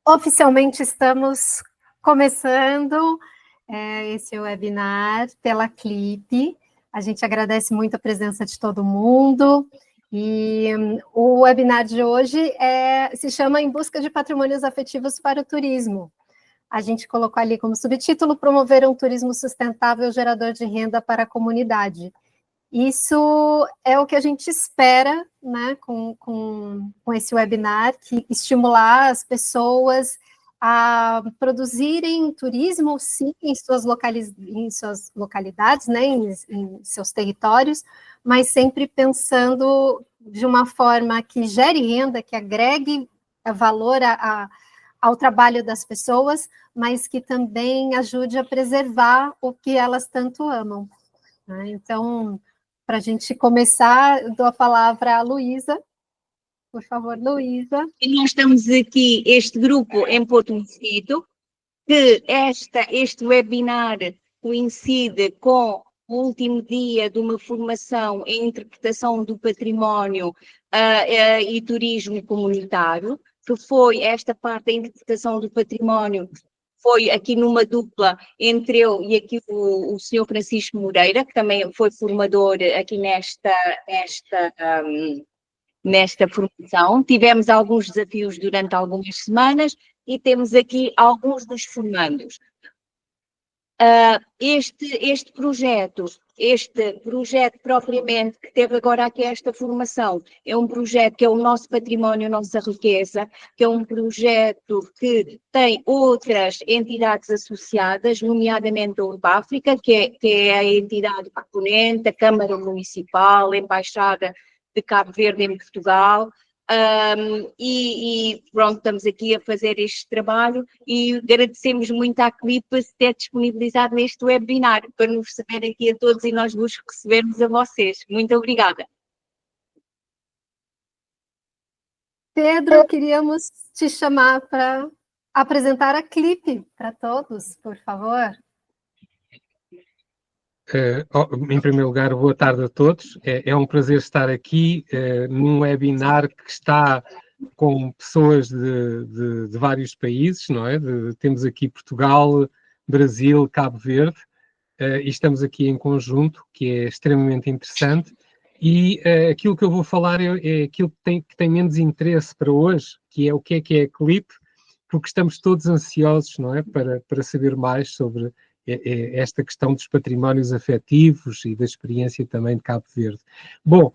Oficialmente estamos começando esse webinar pela Clip. A gente agradece muito a presença de todo mundo. E o webinar de hoje se chama Em Busca de Patrimônios Afetivos para o Turismo. A gente colocou ali como subtítulo Promover um turismo sustentável gerador de renda para a comunidade. Isso é o que a gente espera, né, com esse webinar, que estimular as pessoas a produzirem turismo, sim, em suas localidades, né, em seus territórios, mas sempre pensando de uma forma que gere renda, que agregue valor ao trabalho das pessoas, mas que também ajude a preservar o que elas tanto amam, né? Então, para a gente começar, eu dou a palavra à Luísa. Por favor, Luísa. E nós estamos aqui, este grupo em Porto Mosquito, que este webinar coincide com o último dia de uma formação em interpretação do património e turismo comunitário, que foi esta parte da interpretação do património, foi aqui numa dupla entre eu e aqui o senhor Francisco Moreira, que também foi formador aqui nesta formação. Tivemos alguns desafios durante algumas semanas e temos aqui alguns dos formandos. Este projeto propriamente, que teve agora aqui esta formação, é um projeto que é o nosso património, nossa riqueza, que é um projeto que tem outras entidades associadas, nomeadamente a Urbáfrica, que é a entidade componente, a Câmara Municipal, a Embaixada de Cabo Verde em Portugal. Pronto, estamos aqui a fazer este trabalho e agradecemos muito à Clip se ter disponibilizado neste webinar para nos receber aqui a todos e nós vos recebermos a vocês. Muito obrigada. Pedro, queríamos te chamar para apresentar a Clip para todos, por favor. Em primeiro lugar, boa tarde a todos. É um prazer estar aqui num webinar que está com pessoas de vários países, não é? Temos aqui Portugal, Brasil, Cabo Verde, e estamos aqui em conjunto, que é extremamente interessante. E aquilo que eu vou falar é aquilo que tem menos interesse para hoje, que é a Clip, porque estamos todos ansiosos, não é? Para saber mais sobre esta questão dos patrimónios afetivos e da experiência também de Cabo Verde. Bom,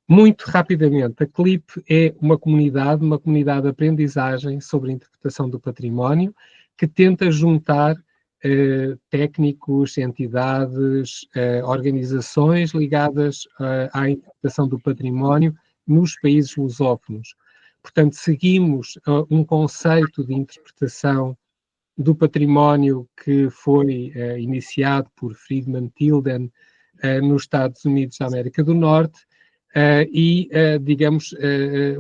muito rapidamente, a Clip é uma comunidade de aprendizagem sobre a interpretação do património que tenta juntar técnicos, entidades, organizações ligadas à interpretação do património nos países lusófonos. Portanto, seguimos um conceito de interpretação do património que foi iniciado por Friedman Tilden nos Estados Unidos da América do Norte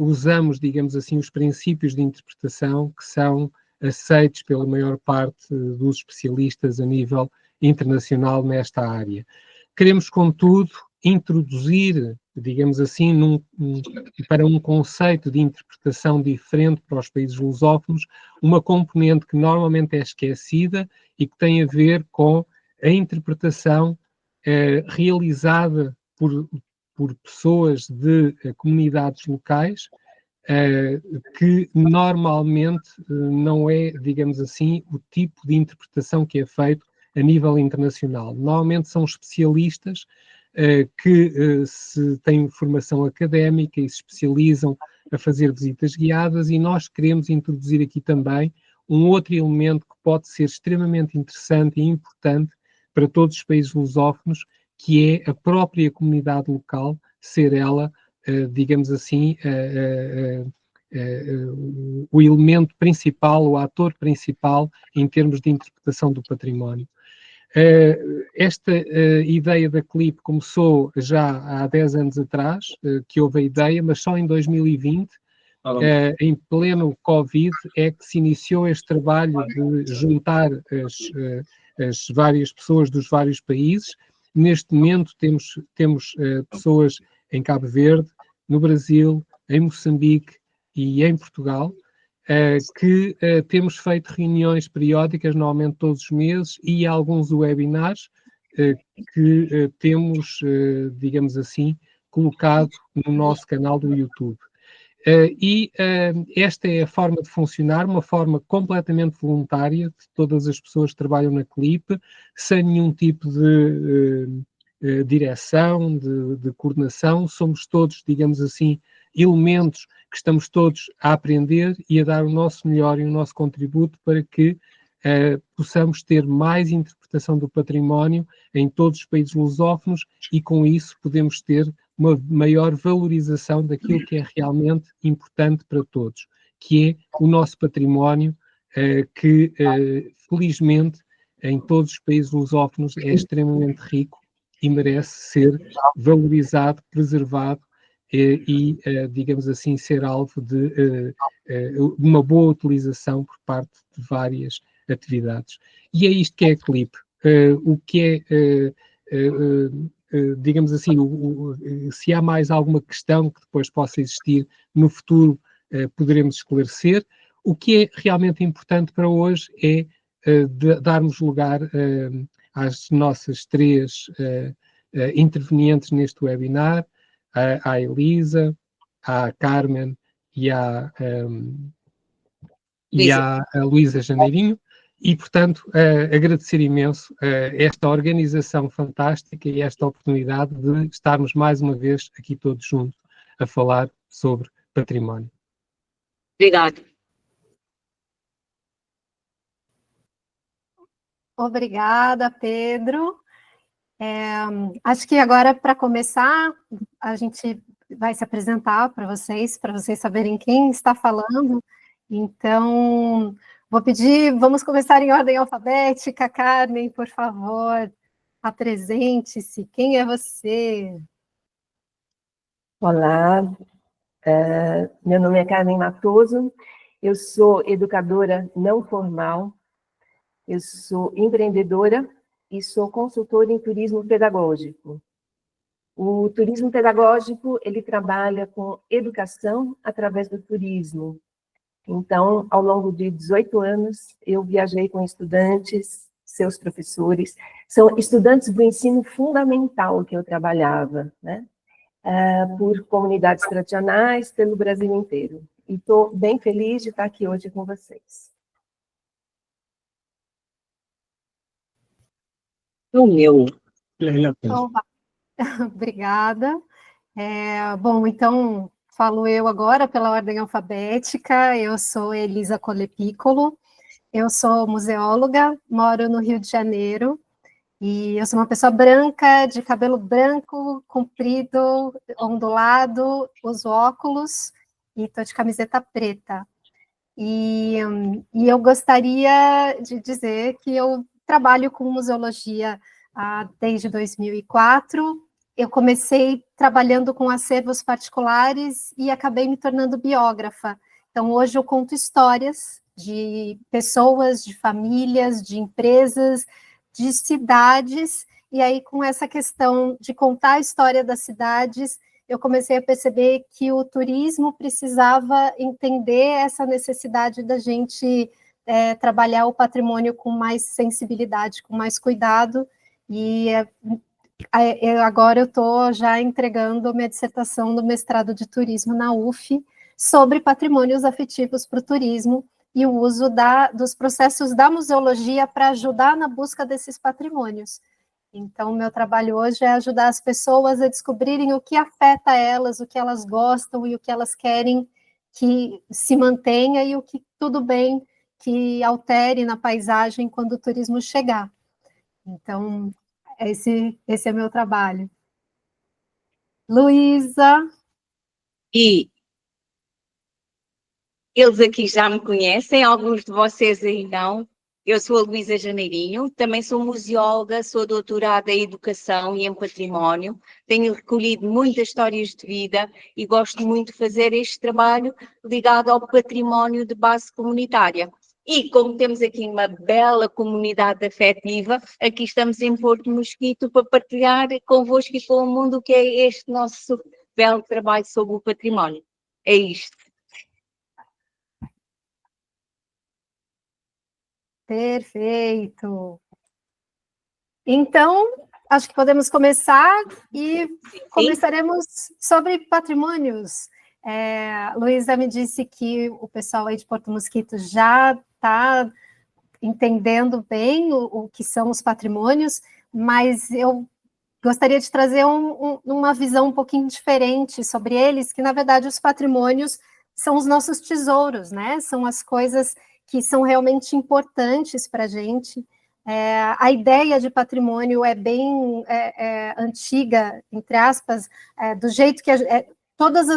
usamos, digamos assim, os princípios de interpretação que são aceitos pela maior parte dos especialistas a nível internacional nesta área. Queremos, contudo, introduzir, digamos assim, para um conceito de interpretação diferente para os países lusófonos, uma componente que normalmente é esquecida e que tem a ver com a interpretação realizada por pessoas de comunidades locais, que normalmente não é, digamos assim, o tipo de interpretação que é feito a nível internacional. Normalmente são especialistas que se têm formação académica e se especializam a fazer visitas guiadas, e nós queremos introduzir aqui também um outro elemento que pode ser extremamente interessante e importante para todos os países lusófonos, que é a própria comunidade local ser ela, digamos assim, o elemento principal, o ator principal em termos de interpretação do património. Esta ideia da Clip começou já há 10 anos atrás, que houve a ideia, mas só em 2020, em pleno Covid, é que se iniciou este trabalho de juntar as várias pessoas dos vários países. Neste momento temos pessoas em Cabo Verde, no Brasil, em Moçambique e em Portugal, que temos feito reuniões periódicas, normalmente todos os meses, e alguns webinars que temos, digamos assim, colocado no nosso canal do YouTube. Esta é a forma de funcionar, uma forma completamente voluntária de todas as pessoas que trabalham na CLIP, sem nenhum tipo de direção, de coordenação. Somos todos, digamos assim, elementos que estamos todos a aprender e a dar o nosso melhor e o nosso contributo para que possamos ter mais interpretação do património em todos os países lusófonos e, com isso, podemos ter uma maior valorização daquilo que é realmente importante para todos, que é o nosso património, que, felizmente, em todos os países lusófonos é extremamente rico e merece ser valorizado, preservado e, digamos assim, ser alvo de uma boa utilização por parte de várias atividades. E é isto que é a CLIP. O que é, digamos assim, se há mais alguma questão que depois possa existir no futuro, poderemos esclarecer. O que é realmente importante para hoje é darmos lugar às nossas três intervenientes neste webinar, à Elisa, à Carmen e à Luísa Janeirinho, e, portanto, agradecer imenso esta organização fantástica e esta oportunidade de estarmos mais uma vez aqui todos juntos a falar sobre património. Obrigada. Obrigada, Pedro. Acho que agora, para começar, a gente vai se apresentar para vocês saberem quem está falando. Então, vou pedir, vamos começar em ordem alfabética. Carmen, por favor, apresente-se. Quem é você? Olá, meu nome é Carmen Matoso, eu sou educadora não formal, eu sou empreendedora e sou consultora em turismo pedagógico. O turismo pedagógico, ele trabalha com educação através do turismo. Então, ao longo de 18 anos, eu viajei com estudantes, seus professores, são estudantes do ensino fundamental que eu trabalhava, né? Por comunidades tradicionais, pelo Brasil inteiro. E estou bem feliz de estar aqui hoje com vocês. O meu. Obrigada. Bom, então, falo eu agora pela ordem alfabética. Eu sou Elisa Colepicolo, eu sou museóloga, moro no Rio de Janeiro, e eu sou uma pessoa branca, de cabelo branco, comprido, ondulado, uso óculos e estou de camiseta preta. E eu gostaria de dizer que eu trabalho com museologia desde 2004. Eu comecei trabalhando com acervos particulares e acabei me tornando biógrafa. Então, hoje eu conto histórias de pessoas, de famílias, de empresas, de cidades, e aí com essa questão de contar a história das cidades, eu comecei a perceber que o turismo precisava entender essa necessidade da gente trabalhar o patrimônio com mais sensibilidade, com mais cuidado, e agora eu estou já entregando minha dissertação do mestrado de turismo na UF sobre patrimônios afetivos para o turismo e o uso dos processos da museologia para ajudar na busca desses patrimônios. Então, o meu trabalho hoje é ajudar as pessoas a descobrirem o que afeta elas, o que elas gostam e o que elas querem que se mantenha e o que tudo bem que altere na paisagem quando o turismo chegar. Então, esse é meu trabalho. Luísa. E eles aqui já me conhecem, alguns de vocês aí não. Eu sou a Luísa Janeirinho, também sou museóloga, sou doutorada em Educação e em Património, tenho recolhido muitas histórias de vida e gosto muito de fazer este trabalho ligado ao património de base comunitária. E como temos aqui uma bela comunidade afetiva, aqui estamos em Porto Mosquito para partilhar convosco e com o mundo o que é este nosso belo trabalho sobre o património. É isto. Perfeito. Então, acho que podemos começar e começaremos sobre patrimônios. Luísa me disse que o pessoal aí de Porto Mosquito já está entendendo bem o que são os patrimônios, mas eu gostaria de trazer uma visão um pouquinho diferente sobre eles, que, na verdade, os patrimônios são os nossos tesouros, né? São as coisas que são realmente importantes para a gente. A ideia de patrimônio é bem antiga, entre aspas, do jeito que todos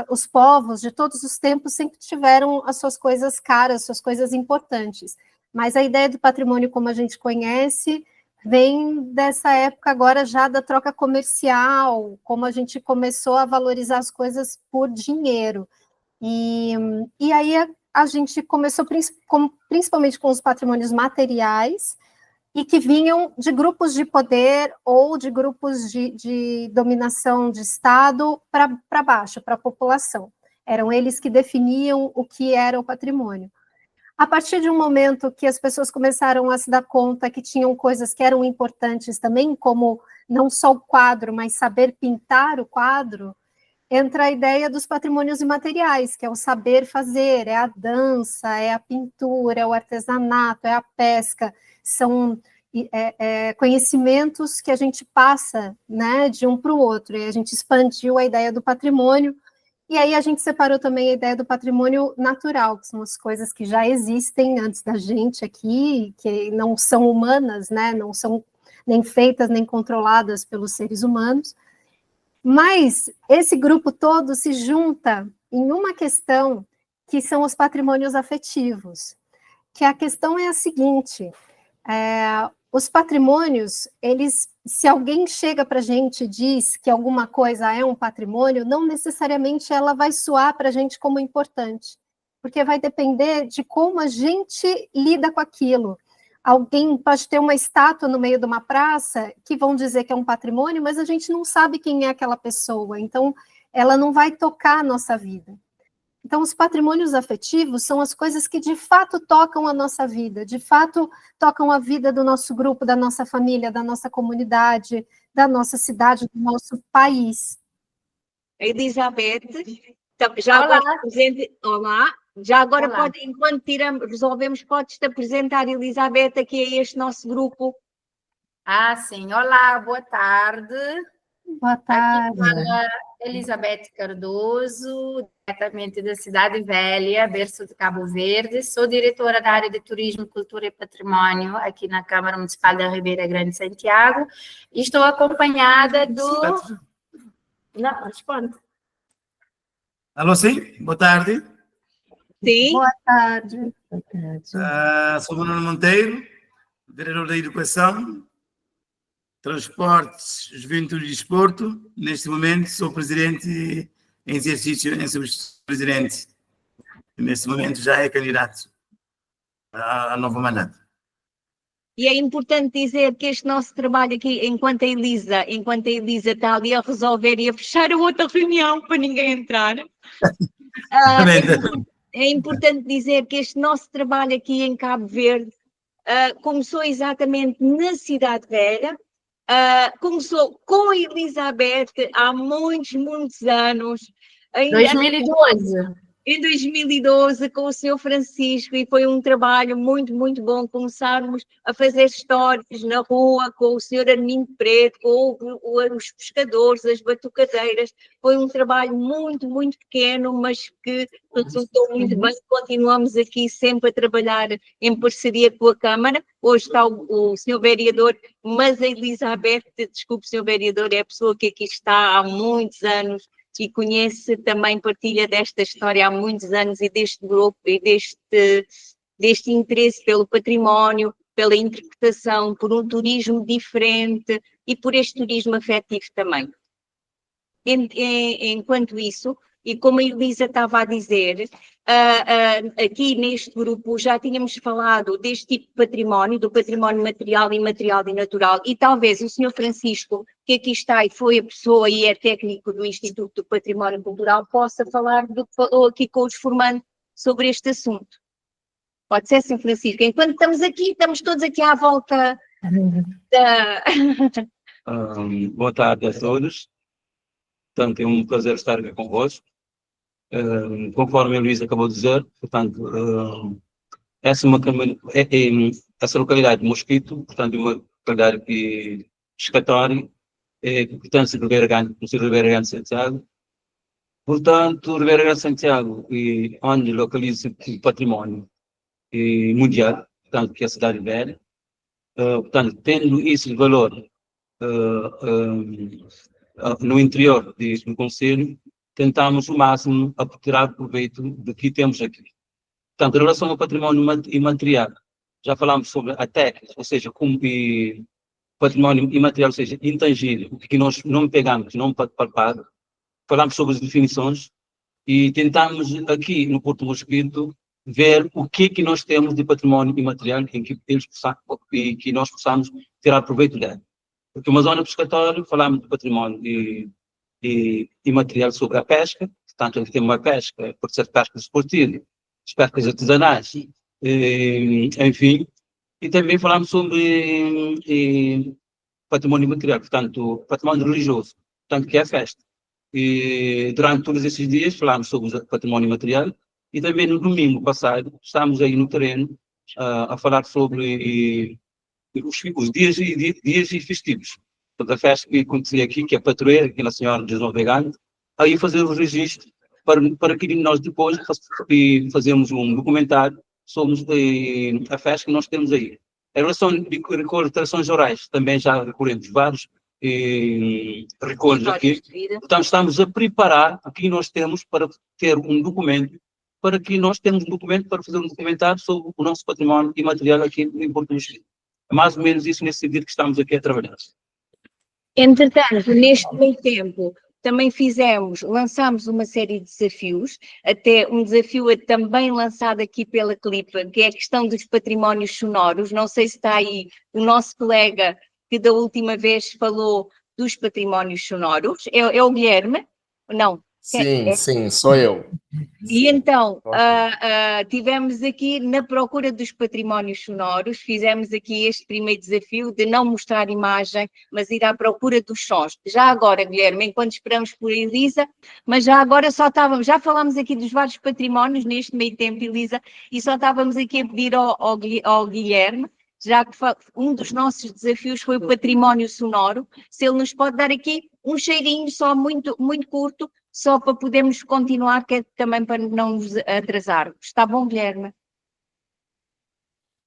os povos de todos os tempos sempre tiveram as suas coisas caras, suas coisas importantes. Mas a ideia do patrimônio, como a gente conhece, vem dessa época agora já da troca comercial, como a gente começou a valorizar as coisas por dinheiro. E aí a gente começou principalmente com os patrimônios materiais, e que vinham de grupos de poder ou de grupos de dominação de Estado para baixo, para a população. Eram eles que definiam o que era o patrimônio. A partir de um momento que as pessoas começaram a se dar conta que tinham coisas que eram importantes também, como não só o quadro, mas saber pintar o quadro, entra a ideia dos patrimônios imateriais, que é o saber fazer, é a dança, é a pintura, é o artesanato, é a pesca, são conhecimentos que a gente passa, né, de um para o outro, e a gente expandiu a ideia do patrimônio, e aí a gente separou também a ideia do patrimônio natural, que são as coisas que já existem antes da gente aqui, que não são humanas, né, não são nem feitas nem controladas pelos seres humanos, mas esse grupo todo se junta em uma questão que são os patrimônios afetivos, que a questão é a seguinte, os patrimônios, se alguém chega para a gente e diz que alguma coisa é um patrimônio, não necessariamente ela vai soar para a gente como importante, porque vai depender de como a gente lida com aquilo. Alguém pode ter uma estátua no meio de uma praça que vão dizer que é um patrimônio, mas a gente não sabe quem é aquela pessoa, então ela não vai tocar a nossa vida. Então, os patrimônios afetivos são as coisas que de fato tocam a nossa vida, de fato tocam a vida do nosso grupo, da nossa família, da nossa comunidade, da nossa cidade, do nosso país. Elizabeth, já Olá. agora presente. Olá. Já agora Olá. pode, enquanto resolvemos, podes-te apresentar, Elizabeth, aqui a este nosso grupo. Sim. Olá, boa tarde. Boa tarde. Aqui fala Elizabeth Cardoso, diretamente da Cidade Velha, berço de Cabo Verde. Sou diretora da área de Turismo, Cultura e Património aqui na Câmara Municipal da Ribeira Grande, Santiago. E estou acompanhada do... Não, responde. Alô, sim? Boa tarde. Sim. Boa tarde. Boa tarde. Sou Bruno Monteiro, vereador da Educação, Transportes, Juventude e Desporto. Neste momento sou presidente em exercício, em subpresidente. Neste momento já é candidato a novo mandato. E é importante dizer que este nosso trabalho aqui, enquanto a Elisa está ali a resolver e a fechar a outra reunião para ninguém entrar, é importante dizer que este nosso trabalho aqui em Cabo Verde começou exatamente na Cidade Velha, começou com a Elizabeth há muitos anos. 2012. Em 2012, com o Sr. Francisco, e foi um trabalho muito bom começarmos a fazer histórias na rua com o Sr. Armindo Preto, com os pescadores, as batucadeiras. Foi um trabalho muito pequeno, mas que resultou muito bem. Continuamos aqui sempre a trabalhar em parceria com a Câmara. Hoje está o Sr. Vereador, mas a Elizabeth, desculpe, Sr. Vereador, é a pessoa que aqui está há muitos anos e conhece também, partilha desta história há muitos anos e deste grupo e deste interesse pelo património, pela interpretação, por um turismo diferente e por este turismo afetivo também. Enquanto isso, e como a Elisa estava a dizer, aqui neste grupo já tínhamos falado deste tipo de património, do património material, imaterial e natural, e talvez o Sr. Francisco, que aqui está e foi a pessoa e é técnico do Instituto do Património Cultural, possa falar do que falou aqui com os formandos sobre este assunto. Pode ser, Sr. Francisco. Enquanto estamos todos aqui à volta da... Boa tarde a todos. Portanto, é um prazer estar aqui convosco. Conforme a Luísa acabou de dizer, portanto, essa localidade de Mosquito, portanto, é uma localidade pescatória, que pertence a Ribeira Grande, Conselho de Ribeira Grande de Santiago. Portanto, Ribeira Grande de Santiago, onde localiza o património mundial, portanto, que é a cidade velha. Portanto, tendo esse valor no interior do Conselho, tentamos o máximo a tirar proveito do que temos aqui. Portanto, em relação ao património imaterial, já falamos sobre a técnica, ou seja, como património imaterial, ou seja, intangível, o que nós não pegamos, não palpável. Falamos sobre as definições e tentamos aqui no Porto Mosquito ver o que nós temos de património imaterial em que nós possamos tirar proveito dela. Porque uma zona pescatória, falamos de património imaterial sobre a pesca, portanto, ele tem uma pesca, pode ser pesca esportiva, pescas artesanais, enfim, e também falamos sobre património imaterial, portanto, património religioso, portanto, que é a festa. E durante todos esses dias falamos sobre o património imaterial e também no domingo passado estamos aí no terreno a falar sobre os dias e festivos. Portanto, a festa que acontecia aqui, que é a padroeira, que é a Senhora de João Vegano, aí fazer o registro para que nós depois fazemos um documentário sobre a festa que nós temos aí. Em relação a recordações orais, também já recorremos vários recolhos aqui. Portanto, estamos a preparar o que nós temos para ter um documento, para que nós temos um documento para fazer um documentário sobre o nosso património imaterial aqui em Porto Mosquito. É mais ou menos isso nesse sentido que estamos aqui a trabalhar. Entretanto, neste meio tempo, também lançámos uma série de desafios, até um desafio também lançado aqui pela Clipa, que é a questão dos patrimónios sonoros. Não sei se está aí o nosso colega que da última vez falou dos patrimónios sonoros. É o Guilherme? Não. Sim, sou eu. E então, tivemos aqui na procura dos patrimónios sonoros, fizemos aqui este primeiro desafio de não mostrar imagem, mas ir à procura dos sons. Já agora, Guilherme, enquanto esperamos por Elisa, mas já agora já falámos aqui dos vários patrimónios neste meio tempo, Elisa, e só estávamos aqui a pedir ao Guilherme, já que um dos nossos desafios foi o património sonoro, se ele nos pode dar aqui um cheirinho só muito, muito curto, só para podermos continuar, que é também para não nos atrasarmos. Está bom, Guilherme?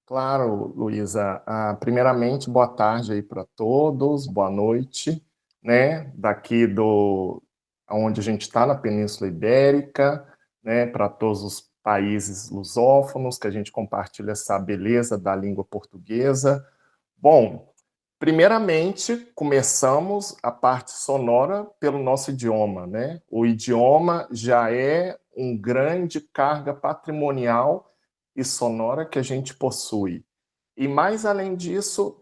Claro, Luísa. Primeiramente, boa tarde aí para todos, boa noite, né? Daqui onde a gente está, na Península Ibérica, né? Para todos os países lusófonos, que a gente compartilha essa beleza da língua portuguesa. Bom, primeiramente, começamos a parte sonora pelo nosso idioma, né? O idioma já é um grande carga patrimonial e sonora que a gente possui. E mais além disso,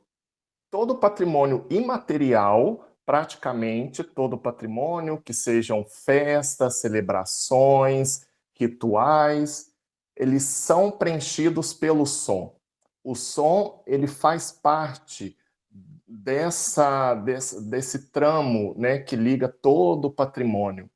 todo o patrimônio imaterial, praticamente todo o patrimônio, que sejam festas, celebrações, rituais, eles são preenchidos pelo som. O som, ele faz parte desse tramo, né, que liga todo o patrimônio.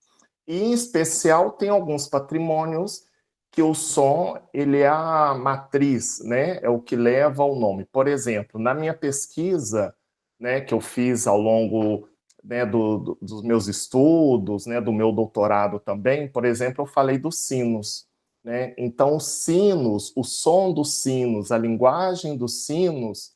E, em especial, tem alguns patrimônios que o som, ele é a matriz, né, é o que leva ao nome. Por exemplo, na minha pesquisa, né, que eu fiz ao longo, né, dos meus estudos, né, do meu doutorado também, por exemplo, eu falei dos sinos, né? Então, os sinos, o som dos sinos, a linguagem dos sinos,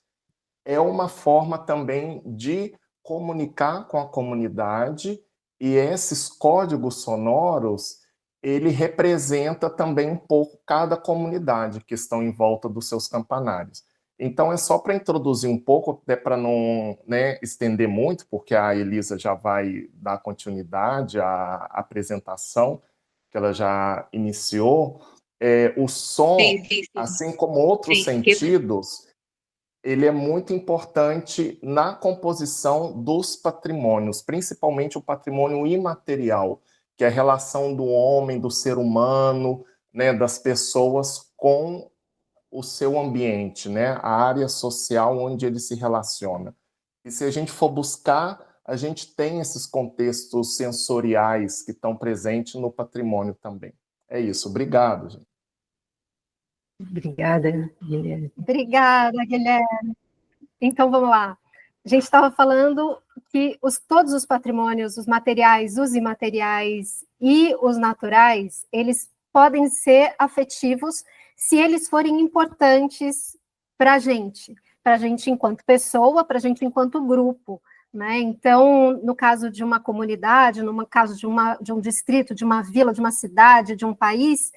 é uma forma também de comunicar com a comunidade, e esses códigos sonoros, ele representa também um pouco cada comunidade que estão em volta dos seus campanários. Então, é só para introduzir um pouco, até para não, né, estender muito, porque a Elisa já vai dar continuidade à apresentação, que ela já iniciou. O som, Sim. assim como outros sentidos, ele é muito importante na composição dos patrimônios, principalmente o patrimônio imaterial, que é a relação do homem, do ser humano, né, das pessoas com o seu ambiente, né? A área social onde ele se relaciona. E se a gente for buscar, a gente tem esses contextos sensoriais que estão presentes no patrimônio também. É isso, obrigado, gente. Obrigada, Guilherme. Obrigada, Guilherme. Então, vamos lá. A gente estava falando que todos os patrimônios, os materiais, os imateriais e os naturais, eles podem ser afetivos se eles forem importantes para a gente enquanto pessoa, para a gente enquanto grupo, né? Então, no caso de uma comunidade, no caso de um distrito, de uma vila, de uma cidade, de um país,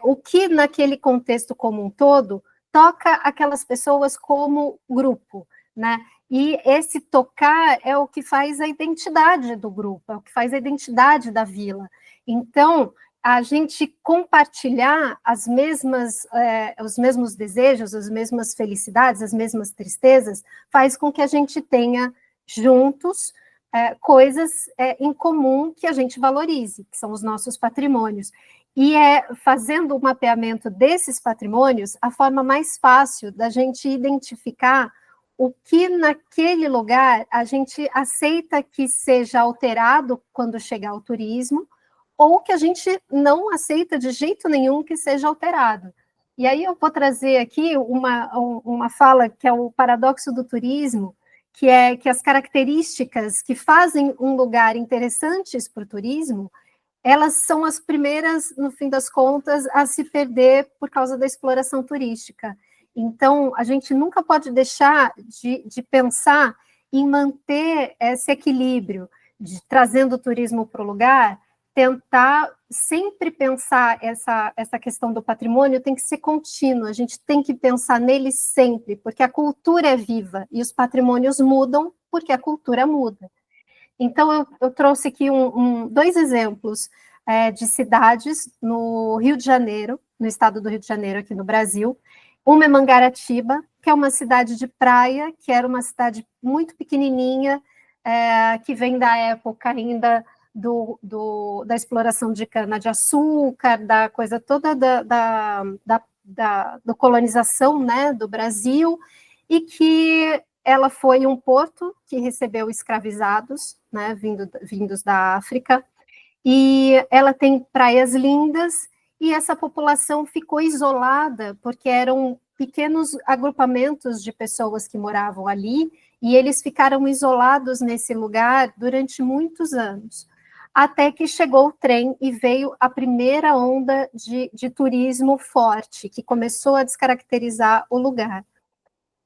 o que naquele contexto como um todo toca aquelas pessoas como grupo, né? E esse tocar é o que faz a identidade do grupo, é o que faz a identidade da vila. Então, a gente compartilhar os mesmos desejos, as mesmas felicidades, as mesmas tristezas, faz com que a gente tenha juntos coisas em comum que a gente valorize, que são os nossos patrimônios. E fazendo o mapeamento desses patrimônios, a forma mais fácil da gente identificar o que naquele lugar a gente aceita que seja alterado quando chegar o turismo, ou que a gente não aceita de jeito nenhum que seja alterado. E aí eu vou trazer aqui uma fala que é o paradoxo do turismo, que é que as características que fazem um lugar interessantes para o turismo, elas são as primeiras, no fim das contas, a se perder por causa da exploração turística. Então, a gente nunca pode deixar de pensar em manter esse equilíbrio, trazendo o turismo para o lugar, tentar sempre pensar essa questão do patrimônio tem que ser contínua, a gente tem que pensar nele sempre, porque a cultura é viva e os patrimônios mudam porque a cultura muda. Então, eu trouxe aqui dois exemplos de cidades no Rio de Janeiro, no estado do Rio de Janeiro, aqui no Brasil. Uma é Mangaratiba, que é uma cidade de praia, que era uma cidade muito pequenininha, que vem da época ainda da exploração de cana-de-açúcar, da coisa toda da colonização, né, do Brasil, e que ela foi um porto que recebeu escravizados, né, vindos da África, e ela tem praias lindas, e essa população ficou isolada, porque eram pequenos agrupamentos de pessoas que moravam ali, e eles ficaram isolados nesse lugar durante muitos anos, até que chegou o trem e veio a primeira onda de turismo forte, que começou a descaracterizar o lugar.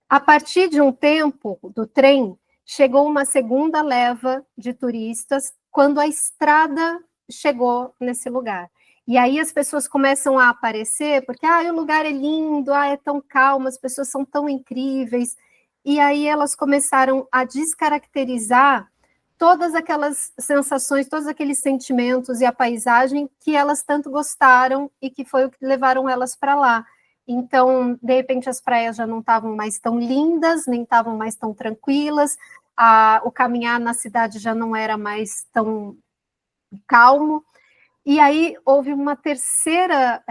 A partir de um tempo do trem, chegou uma segunda leva de turistas quando a estrada chegou nesse lugar. E aí as pessoas começam a aparecer, porque o lugar é lindo, é tão calmo, as pessoas são tão incríveis. E aí elas começaram a descaracterizar todas aquelas sensações, todos aqueles sentimentos e a paisagem que elas tanto gostaram e que foi o que levaram elas para lá. Então, de repente, as praias já não estavam mais tão lindas, nem estavam mais tão tranquilas, o caminhar na cidade já não era mais tão calmo. E aí houve uma terceira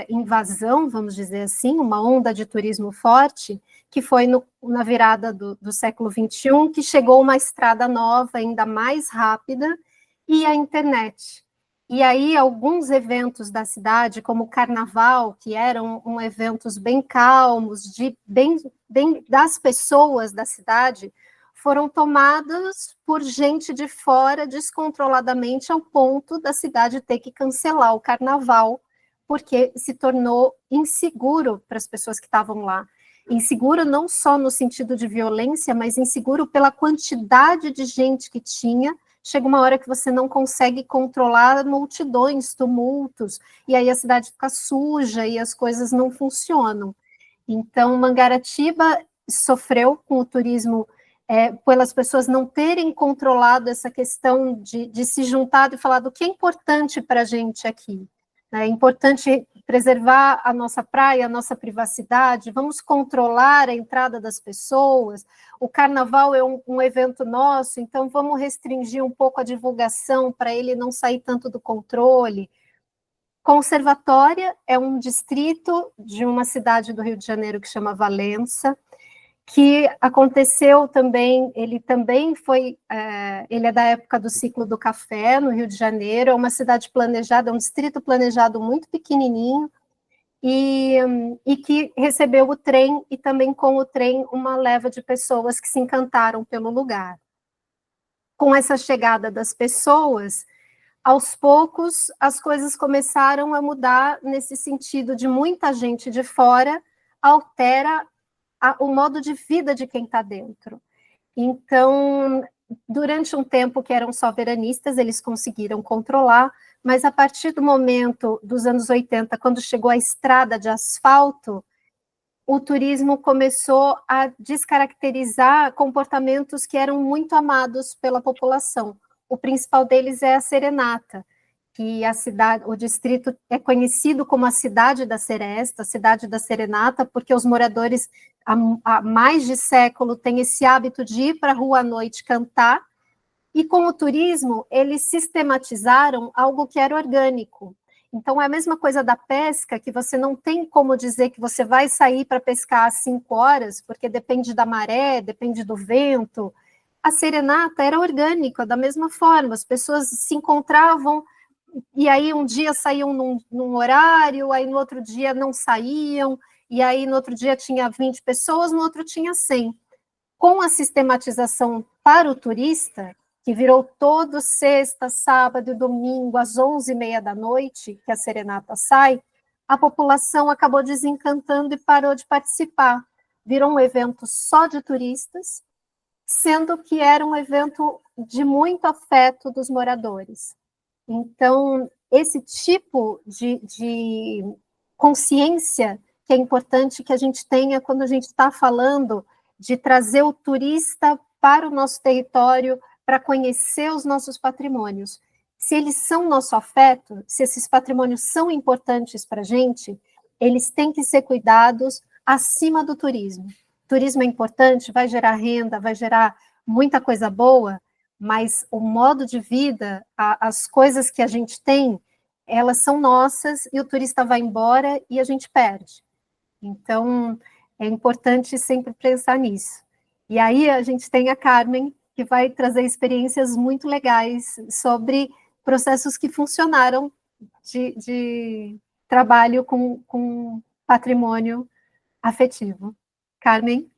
invasão, vamos dizer assim, uma onda de turismo forte, que foi na virada do século XXI, que chegou uma estrada nova, ainda mais rápida, e a internet. E aí alguns eventos da cidade, como o Carnaval, que eram eventos bem calmos, bem das pessoas da cidade, foram tomadas por gente de fora descontroladamente ao ponto da cidade ter que cancelar o carnaval, porque se tornou inseguro para as pessoas que estavam lá. Inseguro não só no sentido de violência, mas inseguro pela quantidade de gente que tinha. Chega uma hora que você não consegue controlar multidões, tumultos, e aí a cidade fica suja e as coisas não funcionam. Então, Mangaratiba sofreu com o turismo pelas pessoas não terem controlado essa questão de se juntar e falar do que é importante para a gente aqui. É importante preservar a nossa praia, a nossa privacidade, vamos controlar a entrada das pessoas, o carnaval é um evento nosso, então vamos restringir um pouco a divulgação para ele não sair tanto do controle. Conservatória é um distrito de uma cidade do Rio de Janeiro que chama Valença, que aconteceu também, ele também foi, ele é da época do ciclo do café, no Rio de Janeiro, é uma cidade planejada, é um distrito planejado muito pequenininho, e que recebeu o trem, e também com o trem uma leva de pessoas que se encantaram pelo lugar. Com essa chegada das pessoas, aos poucos, as coisas começaram a mudar nesse sentido de muita gente de fora altera o modo de vida de quem está dentro. Então, durante um tempo que eram só veranistas, eles conseguiram controlar, mas a partir do momento dos anos 80, quando chegou a estrada de asfalto, o turismo começou a descaracterizar comportamentos que eram muito amados pela população. O principal deles é a serenata, que a cidade, o distrito é conhecido como a cidade da seresta, a cidade da serenata, porque os moradores há mais de século têm esse hábito de ir para a rua à noite cantar, e com o turismo eles sistematizaram algo que era orgânico. Então é a mesma coisa da pesca, que você não tem como dizer que você vai sair para pescar às 5 horas, porque depende da maré, depende do vento. A serenata era orgânica, da mesma forma, as pessoas se encontravam, e aí um dia saíam num horário, aí no outro dia não saíam, e aí no outro dia tinha 20 pessoas, no outro tinha 100. Com a sistematização para o turista, que virou todo sexta, sábado e domingo, às 11h30 da noite, que a serenata sai, a população acabou desencantando e parou de participar. Virou um evento só de turistas, sendo que era um evento de muito afeto dos moradores. Então, esse tipo de consciência que é importante que a gente tenha quando a gente está falando de trazer o turista para o nosso território, para conhecer os nossos patrimônios. Se eles são nosso afeto, se esses patrimônios são importantes para a gente, eles têm que ser cuidados acima do turismo. Turismo é importante, vai gerar renda, vai gerar muita coisa boa, mas o modo de vida, as coisas que a gente tem, elas são nossas e o turista vai embora e a gente perde. Então, é importante sempre pensar nisso. E aí a gente tem a Carmen, que vai trazer experiências muito legais sobre processos que funcionaram de trabalho com patrimônio afetivo. Carmen?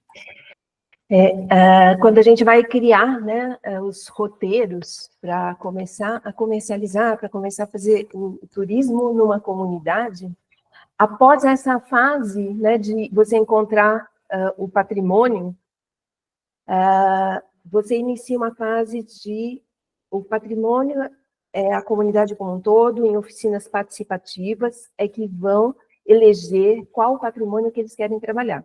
Quando a gente vai criar, né, os roteiros para começar a comercializar, para começar a fazer o turismo numa comunidade, após essa fase, né, de você encontrar o patrimônio, você inicia uma fase de o patrimônio, a comunidade como um todo, em oficinas participativas, é que vão eleger qual patrimônio que eles querem trabalhar.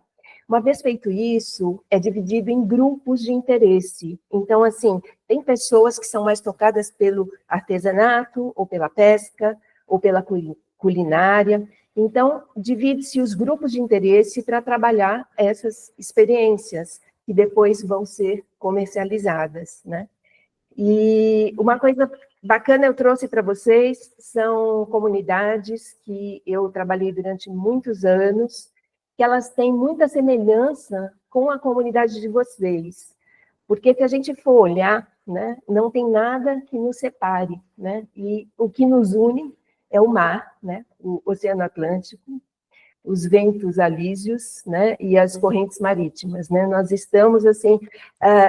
Uma vez feito isso, é dividido em grupos de interesse. Então, assim, tem pessoas que são mais tocadas pelo artesanato, ou pela pesca, ou pela culinária. Então, divide-se os grupos de interesse para trabalhar essas experiências, que depois vão ser comercializadas, né? E uma coisa bacana eu trouxe para vocês, são comunidades que eu trabalhei durante muitos anos, que elas têm muita semelhança com a comunidade de vocês. Porque se a gente for olhar, né, não tem nada que nos separe, né? E o que nos une é o mar, né, o Oceano Atlântico, os ventos alísios, né, e as correntes marítimas, né? Nós estamos, assim,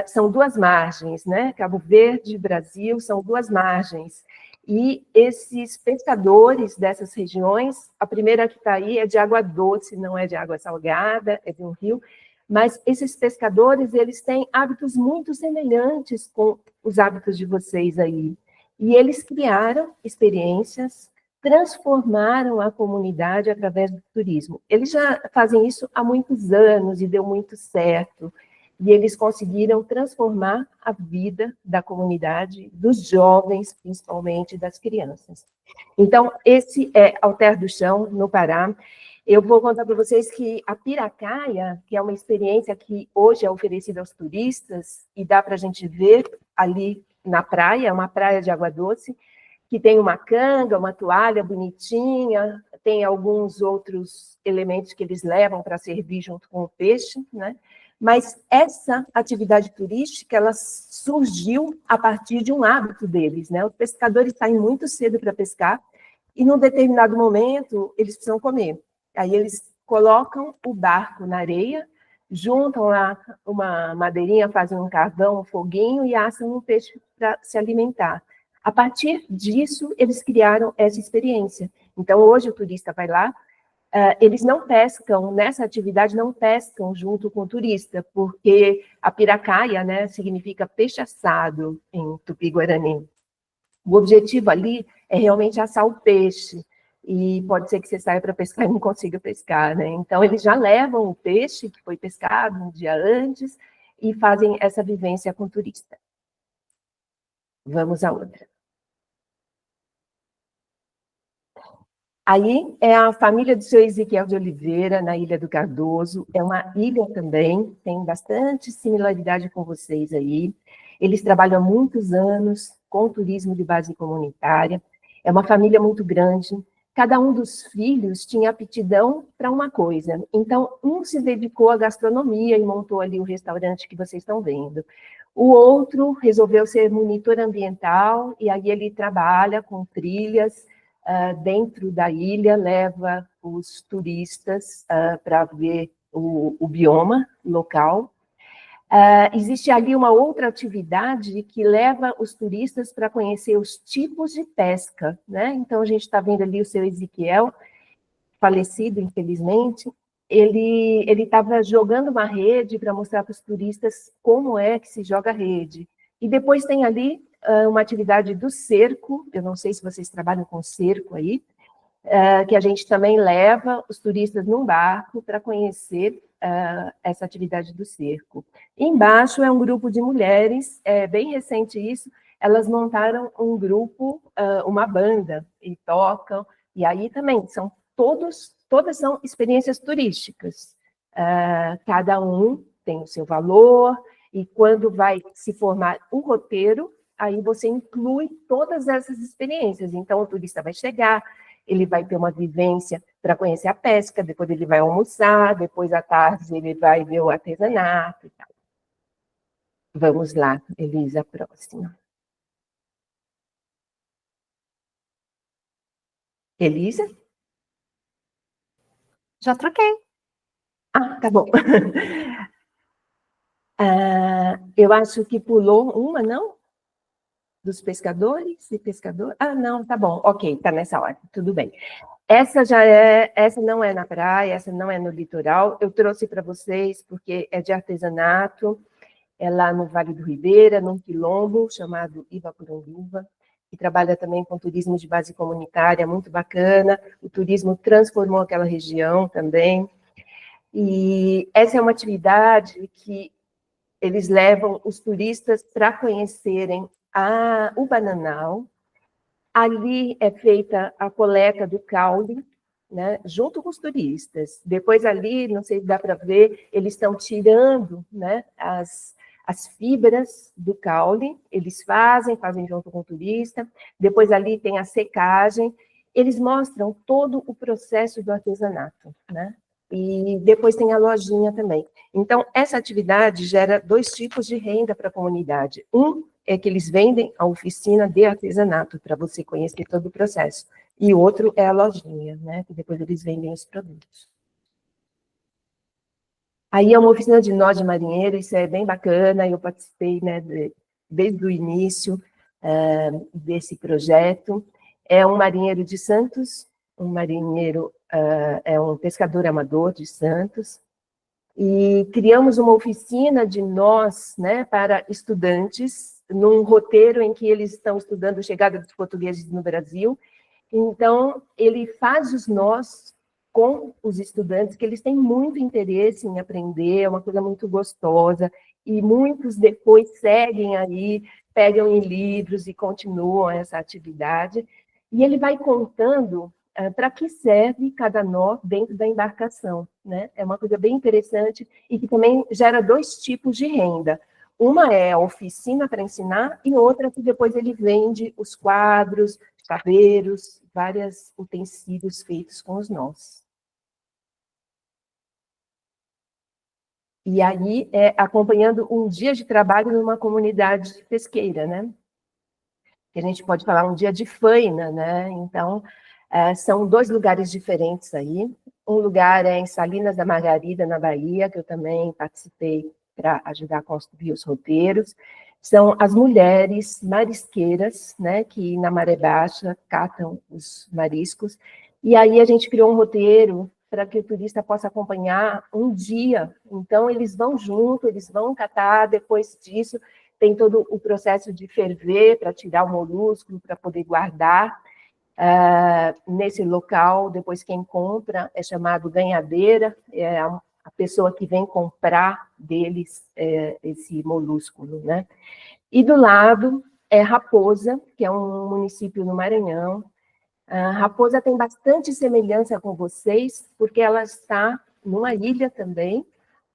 são duas margens, né? Cabo Verde e Brasil são duas margens. E esses pescadores dessas regiões, a primeira que está aí é de água doce, não é de água salgada, é de um rio, mas esses pescadores, eles têm hábitos muito semelhantes com os hábitos de vocês aí. E eles criaram experiências, transformaram a comunidade através do turismo. Eles já fazem isso há muitos anos e deu muito certo. E eles conseguiram transformar a vida da comunidade, dos jovens, principalmente das crianças. Então, esse é Alter do Chão, no Pará. Eu vou contar para vocês que a Piracaia, que é uma experiência que hoje é oferecida aos turistas, e dá para a gente ver ali na praia, uma praia de água doce, que tem uma canga, uma toalha bonitinha, tem alguns outros elementos que eles levam para servir junto com o peixe, né? Mas essa atividade turística, ela surgiu a partir de um hábito deles, né? Os pescadores saem muito cedo para pescar e, num determinado momento, eles precisam comer. Aí eles colocam o barco na areia, juntam lá uma madeirinha, fazem um carvão, um foguinho e assam um peixe para se alimentar. A partir disso, eles criaram essa experiência. Então, hoje o turista vai lá, eles não pescam, nessa atividade, não pescam junto com o turista, porque a piracaia, né, significa peixe assado em Tupi-Guarani. O objetivo ali é realmente assar o peixe, e pode ser que você saia para pescar e não consiga pescar, né? Então, eles já levam o peixe que foi pescado um dia antes e fazem essa vivência com o turista. Vamos à outra. Aí é a família do seu Ezequiel de Oliveira, na Ilha do Cardoso. É uma ilha também, tem bastante similaridade com vocês aí. Eles trabalham há muitos anos com turismo de base comunitária. É uma família muito grande. Cada um dos filhos tinha aptidão para uma coisa. Então, um se dedicou à gastronomia e montou ali o restaurante que vocês estão vendo. O outro resolveu ser monitor ambiental, e aí ele trabalha com trilhas dentro da ilha, leva os turistas para ver o bioma local. Existe ali uma outra atividade que leva os turistas para conhecer os tipos de pesca, né? Então, a gente está vendo ali o seu Ezequiel, falecido, infelizmente. Ele estava jogando uma rede para mostrar para os turistas como é que se joga a rede. E depois tem ali uma atividade do cerco, eu não sei se vocês trabalham com cerco aí, que a gente também leva os turistas num barco para conhecer essa atividade do cerco. Embaixo é um grupo de mulheres, é bem recente isso, elas montaram um grupo, uma banda, e tocam, e aí também são todas são experiências turísticas. Cada um tem o seu valor, e quando vai se formar um roteiro, aí você inclui todas essas experiências. Então, o turista vai chegar, ele vai ter uma vivência para conhecer a pesca, depois ele vai almoçar, depois à tarde ele vai ver o artesanato e tal. Vamos lá, Elisa, próxima. Elisa? Já troquei. Ah, tá bom. Eu acho que pulou uma, não? Dos pescadores e pescador? Ah, não, tá bom, ok, tá nessa ordem, tudo bem. Essa não é na praia, essa não é no litoral, eu trouxe para vocês porque é de artesanato, é lá no Vale do Ribeira, num quilombo chamado Ivapuranduva, que trabalha também com turismo de base comunitária, muito bacana, o turismo transformou aquela região também, e essa é uma atividade que eles levam os turistas para conhecerem o bananal. Ali é feita a coleta do caule, né, junto com os turistas. Depois ali, não sei se dá para ver, eles estão tirando, né, as fibras do caule, eles fazem junto com o turista. Depois ali tem a secagem. Eles mostram todo o processo do artesanato, né? E depois tem a lojinha também. Então, essa atividade gera 2 tipos de renda para a comunidade. Um é que eles vendem a oficina de artesanato, para você conhecer todo o processo. E outro é a lojinha, né? Que depois eles vendem os produtos. Aí é uma oficina de nó de marinheiro, isso é bem bacana, eu participei, né, desde o início desse projeto. É um marinheiro de Santos, um marinheiro, é um pescador amador de Santos, e criamos uma oficina de nós, né, para estudantes, num roteiro em que eles estão estudando a chegada dos portugueses no Brasil. Então, ele faz os nós com os estudantes, que eles têm muito interesse em aprender, é uma coisa muito gostosa, e muitos depois seguem aí, pegam em livros e continuam essa atividade, e ele vai contando para que serve cada nó dentro da embarcação, né? É uma coisa bem interessante e que também gera 2 tipos de renda. Uma é a oficina para ensinar e outra que depois ele vende os quadros, chaveiros, vários utensílios feitos com os nós. E aí, acompanhando um dia de trabalho numa comunidade pesqueira, né? Que a gente pode falar um dia de faina, né? Então, são 2 lugares diferentes aí. Um lugar é em Salinas da Margarida, na Bahia, que eu também participei para ajudar a construir os roteiros. São as mulheres marisqueiras, né, que na maré baixa catam os mariscos. E aí a gente criou um roteiro para que o turista possa acompanhar um dia. Então, eles vão junto, eles vão catar, depois disso tem todo o processo de ferver para tirar o molusco, para poder guardar nesse local. Depois quem compra é chamado ganhadeira, é a pessoa que vem comprar deles esse molúsculo, né? E do lado é Raposa, que é um município no Maranhão. Raposa tem bastante semelhança com vocês, porque ela está numa ilha também,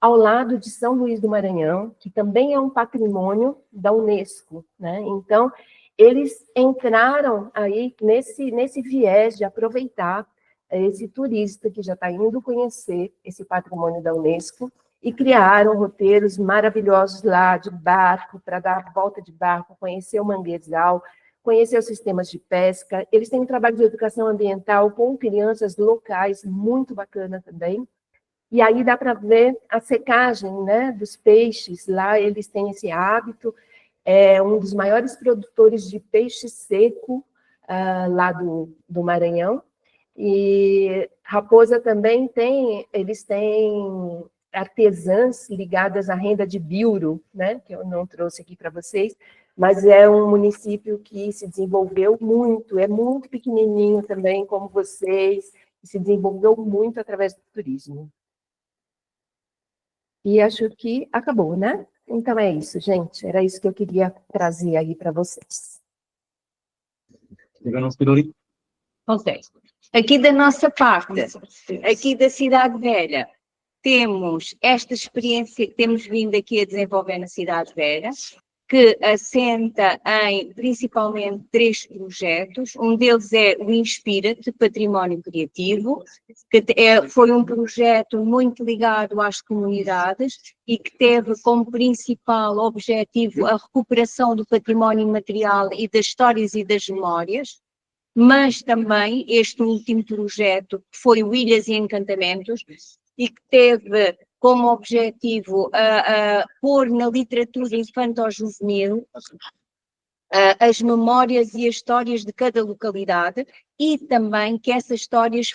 ao lado de São Luís do Maranhão, que também é um patrimônio da Unesco, né? Então, eles entraram aí nesse viés de aproveitar esse turista que já está indo conhecer esse patrimônio da Unesco e criaram roteiros maravilhosos lá de barco, para dar a volta de barco, conhecer o manguezal, conhecer os sistemas de pesca. Eles têm um trabalho de educação ambiental com crianças locais, muito bacana também. E aí dá para ver a secagem, né, dos peixes. Lá eles têm esse hábito. É um dos maiores produtores de peixe seco lá do Maranhão. E Raposa também eles têm artesãs ligadas à renda de biuro, né, que eu não trouxe aqui para vocês, mas é um município que se desenvolveu muito, é muito pequenininho também, como vocês, e se desenvolveu muito através do turismo. E acho que acabou, né? Então é isso, gente. Era isso que eu queria trazer aí para vocês. Ok. Aqui da nossa parte, aqui da Cidade Velha, temos esta experiência que temos vindo aqui a desenvolver na Cidade Velha, que assenta em principalmente 3 projetos. Um deles é o Inspira-te, Património Criativo, que foi um projeto muito ligado às comunidades e que teve como principal objetivo a recuperação do património imaterial e das histórias e das memórias. Mas também este último projeto, que foi o Ilhas e Encantamentos, e que teve como objetivo pôr na literatura infanto-juvenil as memórias e as histórias de cada localidade e também que essas histórias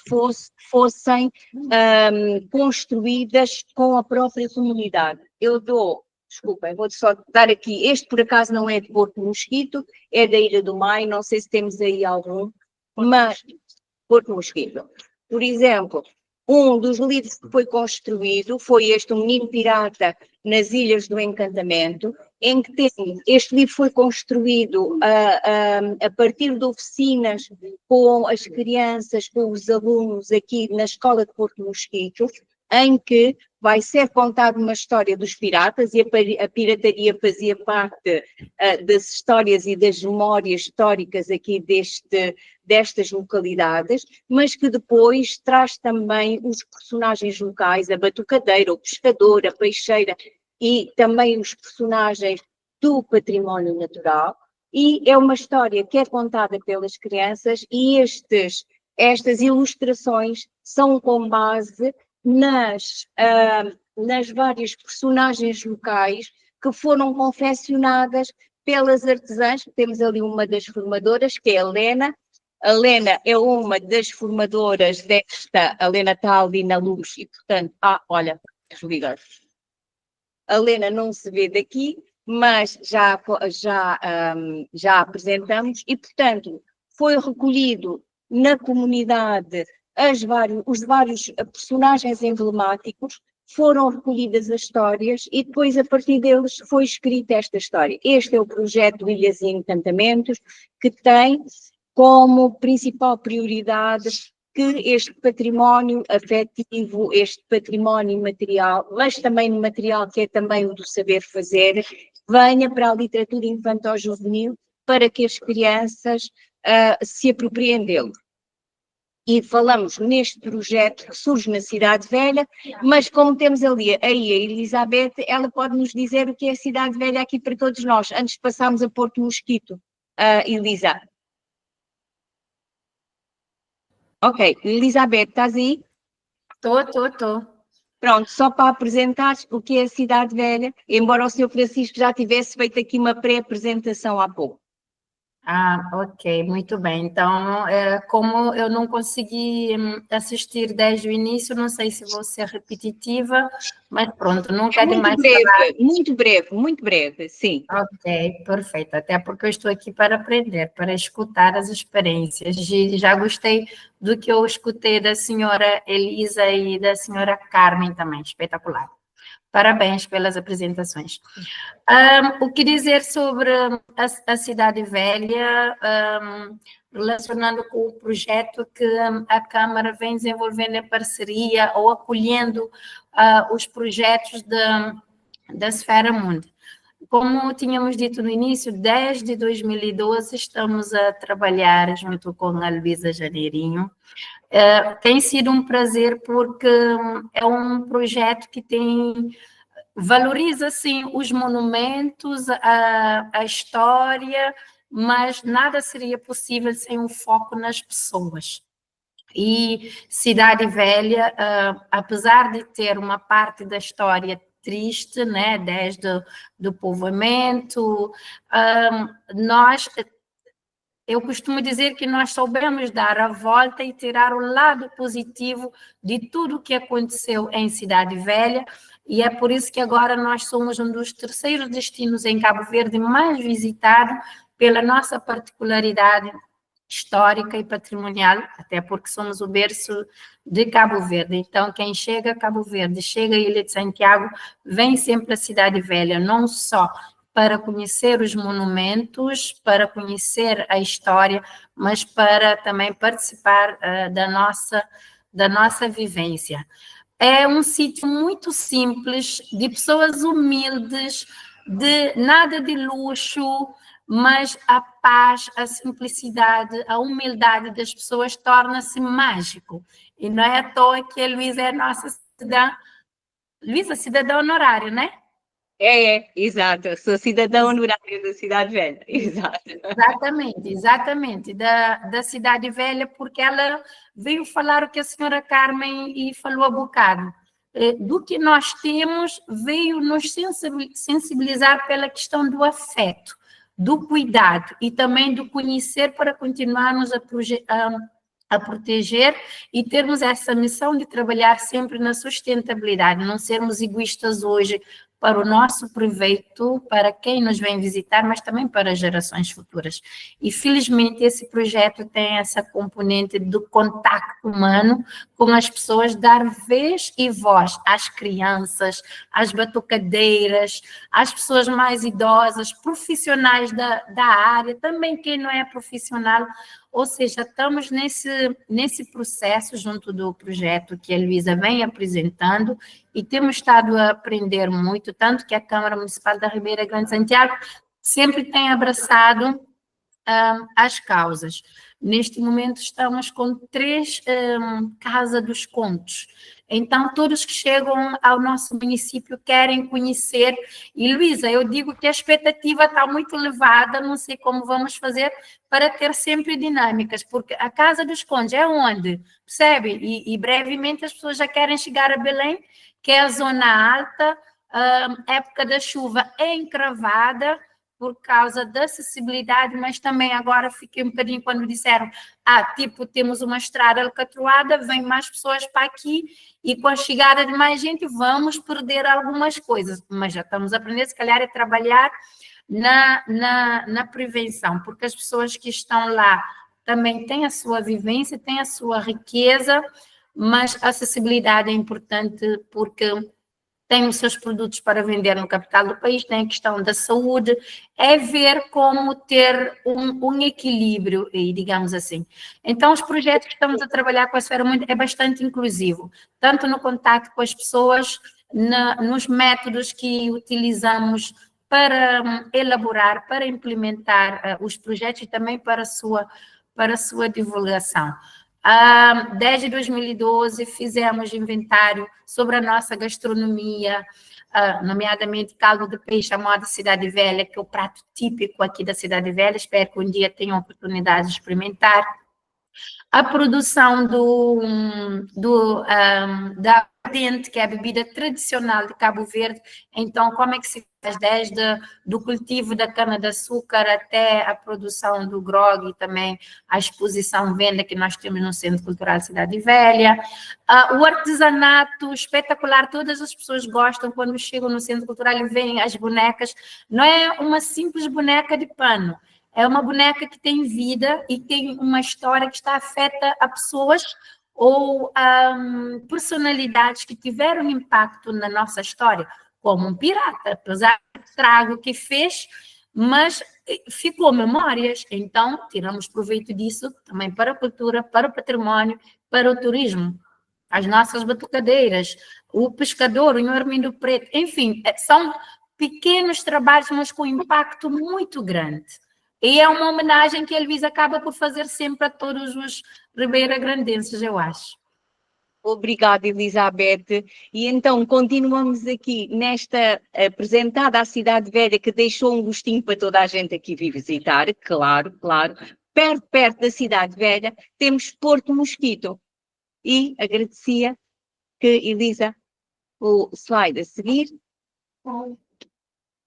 fossem construídas com a própria comunidade. Desculpem, vou só dar aqui, este por acaso não é de Porto Mosquito, é da Ilha do Maio, não sei se temos aí algum, mas Porto Mosquito. Por exemplo, um dos livros que foi construído foi este, O Menino Pirata nas Ilhas do Encantamento, em que este livro foi construído a partir de oficinas com as crianças, com os alunos aqui na Escola de Porto Mosquito, em que vai ser contada uma história dos piratas, e a pirataria fazia parte das histórias e das memórias históricas aqui destas localidades, mas que depois traz também os personagens locais, a batucadeira, o pescador, a peixeira, e também os personagens do património natural, e é uma história que é contada pelas crianças, e estas ilustrações são com base nas várias personagens locais que foram confeccionadas pelas artesãs. Temos ali uma das formadoras, que é a Helena. A Helena é uma das formadoras a Helena está ali na luz e, portanto, olha, desligar. A Helena não se vê daqui, mas já apresentamos e, portanto, foi recolhido na comunidade os vários personagens emblemáticos, foram recolhidas as histórias e depois a partir deles foi escrita esta história. Este é o projeto Ilhas e Encantamentos, que tem como principal prioridade que este património afetivo, este património material, mas também material que é também o do saber fazer, venha para a literatura infantil-juvenil para que as crianças se apropriem dele. E falamos neste projeto que surge na Cidade Velha, mas como temos ali aí a Elizabeth, ela pode nos dizer o que é a Cidade Velha aqui para todos nós, antes de passarmos a Porto Mosquito. Elisa. Ok, Elizabeth, estás aí? Estou. Pronto, só para apresentar o que é a Cidade Velha, embora o Sr. Francisco já tivesse feito aqui uma pré-apresentação há pouco. Ok, muito bem. Então, como eu não consegui assistir desde o início, não sei se vou ser repetitiva, mas pronto, nunca é demais falar. Muito breve, sim. Ok, perfeito. Até porque eu estou aqui para aprender, para escutar as experiências. E já gostei do que eu escutei da senhora Elisa e da senhora Carmen também, espetacular. Parabéns pelas apresentações. O que dizer sobre a Cidade Velha, relacionando com o projeto que a Câmara vem desenvolvendo em parceria ou acolhendo os projetos da Esfera Mundi. Como tínhamos dito no início, desde 2012 estamos a trabalhar junto com a Luísa Janeirinho. Tem sido um prazer porque é um projeto que valoriza, sim, os monumentos, a história, mas nada seria possível sem um foco nas pessoas. E Cidade Velha, apesar de ter uma parte da história triste, né, desde o povoamento, eu costumo dizer que nós soubemos dar a volta e tirar o lado positivo de tudo o que aconteceu em Cidade Velha, e é por isso que agora nós somos um dos terceiros destinos em Cabo Verde mais visitado pela nossa particularidade histórica e patrimonial, até porque somos o berço de Cabo Verde. Então, quem chega a Cabo Verde, chega à Ilha de Santiago, vem sempre à Cidade Velha, não só para conhecer os monumentos, para conhecer a história, mas para também participar da nossa vivência. É um sítio muito simples, de pessoas humildes, de nada de luxo, mas a paz, a simplicidade, a humildade das pessoas torna-se mágico. E não é à toa que a Luísa é a nossa cidadã. Luísa, cidadã honorária, né? Exato. Sou cidadã honorária da Cidade Velha. Exato. Exatamente. Da Cidade Velha, porque ela veio falar o que a senhora Carmen e falou há bocado. Do que nós temos, veio nos sensibilizar pela questão do afeto, do cuidado e também do conhecer para continuarmos a proteger e termos essa missão de trabalhar sempre na sustentabilidade, não sermos egoístas hoje para o nosso proveito, para quem nos vem visitar, mas também para gerações futuras. E, felizmente, esse projeto tem essa componente do contacto humano com as pessoas, dar vez e voz às crianças, às batucadeiras, às pessoas mais idosas, profissionais da área, também quem não é profissional. Ou seja, estamos nesse processo junto do projeto que a Luísa vem apresentando e temos estado a aprender muito, tanto que a Câmara Municipal da Ribeira Grande Santiago sempre tem abraçado as causas. Neste momento estamos com 3 Casa dos Contos. Então, todos que chegam ao nosso município querem conhecer. E, Luísa, eu digo que a expectativa está muito elevada, não sei como vamos fazer para ter sempre dinâmicas, porque a Casa dos Contos é onde? Percebe? E brevemente as pessoas já querem chegar a Belém, que é a zona alta, época da chuva é encravada, por causa da acessibilidade, mas também agora fiquei um bocadinho quando disseram, temos uma estrada alcatroada, vem mais pessoas para aqui, e com a chegada de mais gente vamos perder algumas coisas, mas já estamos a aprender, se calhar, a trabalhar na prevenção, porque as pessoas que estão lá também têm a sua vivência, têm a sua riqueza, mas a acessibilidade é importante porque tem os seus produtos para vender no capital do país, tem a questão da saúde, é ver como ter um equilíbrio, digamos assim. Então, os projetos que estamos a trabalhar com a Esfera Mundi é bastante inclusivo, tanto no contato com as pessoas, nos métodos que utilizamos para elaborar, para implementar os projetos e também para a sua divulgação. Desde 2012 fizemos inventário sobre a nossa gastronomia, nomeadamente caldo de peixe, a moda Cidade Velha, que é o prato típico aqui da Cidade Velha, espero que um dia tenham a oportunidade de experimentar. A produção da aguardente, que é a bebida tradicional de Cabo Verde. Então, como é que se faz desde do cultivo da cana-de-açúcar até a produção do grog e também a exposição venda que nós temos no Centro Cultural Cidade Velha. O artesanato espetacular, todas as pessoas gostam quando chegam no Centro Cultural e veem as bonecas. Não é uma simples boneca de pano, é uma boneca que tem vida e tem uma história que está afeta a pessoas ou personalidades que tiveram impacto na nossa história, como um pirata, apesar do estrago que fez, mas ficou memórias. Então, tiramos proveito disso também para a cultura, para o património, para o turismo. As nossas batucadeiras, o pescador, o Armindo Preto, enfim, são pequenos trabalhos, mas com impacto muito grande. E é uma homenagem que a Heloísa acaba por fazer sempre a todos os ribeira-grandenses, eu acho. Obrigada, Elizabeth. E então, continuamos aqui nesta apresentada à Cidade Velha, que deixou um gostinho para toda a gente aqui vir visitar, claro, claro. Perto da Cidade Velha, temos Porto Mosquito. E agradecia que, Elisa, o slide a seguir.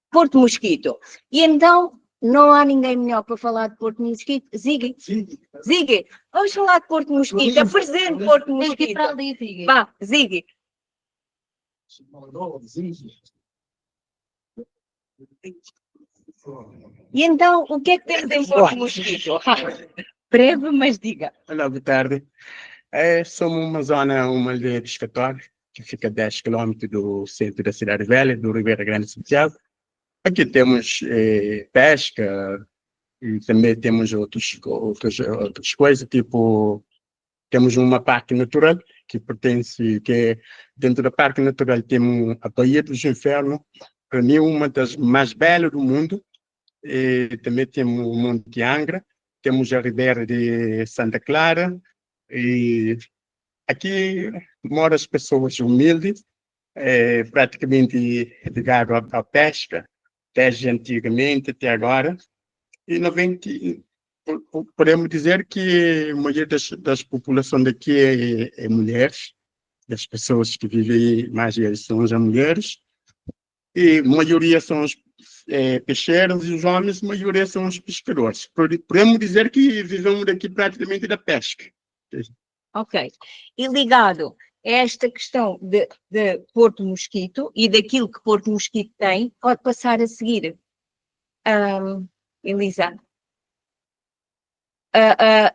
Porto Mosquito. E então, não há ninguém melhor para falar de Porto Mosquito. Ziggy, vamos falar de Porto Mosquito. Apresente Porto Mosquito. Vá, Ziggy. E então, o que é que temos em Porto Mosquito? Breve, mas diga. Olá, boa tarde. Somos uma aldeia pescatória, que fica a 10 km do centro da Cidade Velha, do Ribeira Grande de Santiago. Aqui temos pesca e também temos outras coisas, tipo, temos uma parque natural que dentro da parque natural temos a Baía dos Infernos, para mim uma das mais belas do mundo. E também temos o Monte Angra, temos a Ribeira de Santa Clara, e aqui moram as pessoas humildes, praticamente ligadas à pesca, desde antigamente até agora. E podemos dizer que a maioria das populações daqui é mulheres, das pessoas que vivem mais são as mulheres, e a maioria são os peixeiros, e os homens, a maioria são os pescadores. Podemos dizer que vivemos daqui praticamente da pesca. Ok. E ligado a esta questão de Porto Mosquito e daquilo que Porto Mosquito tem, pode passar a seguir. Elisa.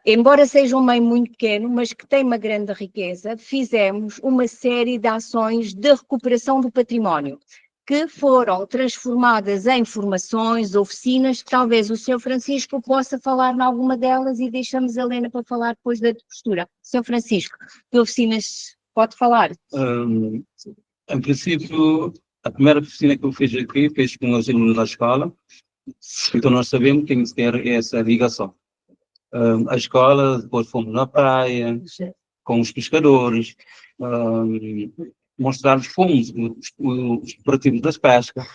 Embora seja um meio muito pequeno, mas que tem uma grande riqueza, fizemos uma série de ações de recuperação do património, que foram transformadas em formações, oficinas, que talvez o Sr. Francisco possa falar em alguma delas e deixamos a Helena para falar depois da postura. Sr. Francisco, que oficinas pode falar? Em princípio, a primeira oficina que eu fiz aqui, fiz com os alunos da escola, então nós sabemos que tem que ter essa ligação. A escola, depois fomos na praia, com os pescadores, mostrar-lhes como os preparativos das pescas,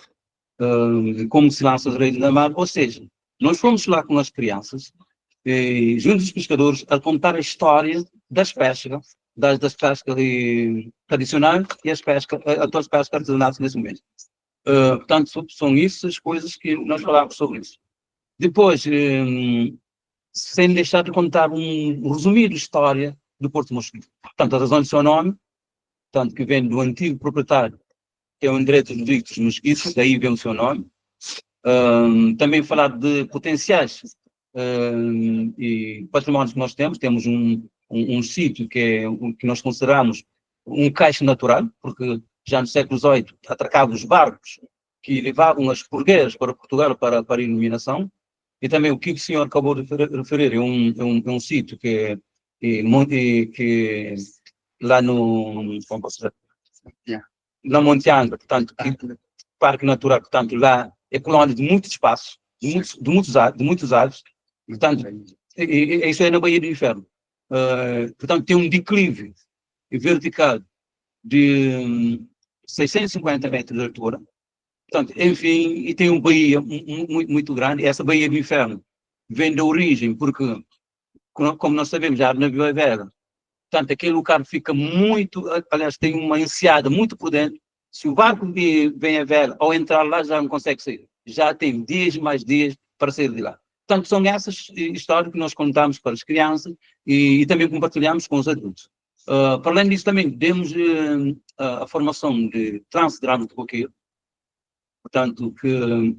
como se lança as redes na mar, ou seja, nós fomos lá com as crianças, junto dos pescadores, a contar a história das pescas, das pescas tradicionais e as pescas artesanais nesse momento. Portanto, são essas coisas que nós falamos sobre isso. Depois, sem deixar de contar um resumido história do Porto Mosquito. Portanto, a razão do seu nome, tanto que vem do antigo proprietário, que é o André dos Mosquitos, daí vem o seu nome. Também falar de potenciais e patrimónios que nós temos um sítio que nós consideramos um caixa natural, porque já no século XVIII atracavam os barcos que levavam as portuguesas para Portugal para a iluminação. E também o que o senhor acabou de referir é um sítio que lá no Monte Angra, portanto, Parque Natural, portanto, lá é colónia de muito espaço, de muitos anos, portanto, isso é na Baía do Inferno. Portanto, tem um declive vertical de 650 metros de altura, portanto, enfim, e tem uma baía muito grande. Essa Baía do Inferno vem da origem, porque, como nós sabemos, já na Vila Velha, portanto, aquele lugar fica muito, aliás, tem uma enseada muito por dentro. Se o barco vem a vela, ao entrar lá, já não consegue sair. Já tem dias mais dias para sair de lá. Portanto, são essas histórias que nós contamos para as crianças e também compartilhamos com os adultos. Para além disso, também demos a formação de transdrama de coqueiro, portanto,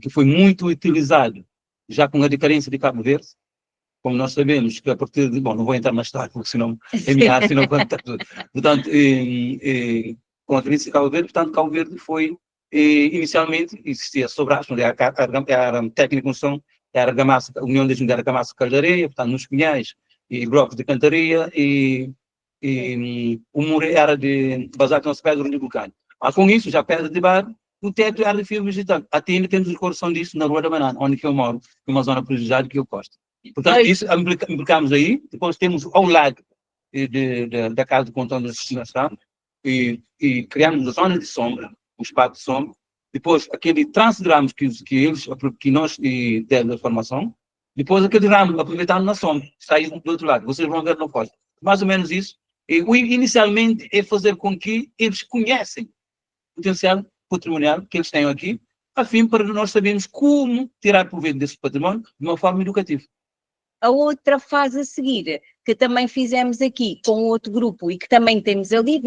que foi muito utilizado já com a decadência de Cabo Verde. Como nós sabemos que a partir de... Bom, não vou entrar mais tarde, porque senão é minha arte, senão conta tudo. Portanto, com a decadência de Cabo Verde, portanto, Cabo Verde foi... inicialmente existia sobraço, a técnica de construção era argamassa, a união de argamassa com areia, portanto, nos pinhais e blocos de cantaria, e o muro era de basalto nas pedras vulcânicas. Mas com isso, já pedra de barro, o teto era de fio vegetal. Até ainda temos recordação disso na Rua da Banana, onde eu moro, que é uma zona privilegiada que eu gosto. Portanto, isso implicamos aí. Depois temos ao lado da casa de controle da destinação e criamos a zona de sombra, o espaço de sombra. Depois, aquele transgramos que nós demos a formação. Depois, aquele ramo aproveitado na sombra, saímos do outro lado. Vocês vão ver no foto. Mais ou menos isso. Inicialmente, é fazer com que eles conhecem o potencial patrimonial que eles têm aqui, a fim para nós sabermos como tirar proveito desse património de uma forma educativa. A outra fase a seguir, que também fizemos aqui com outro grupo e que também temos ali,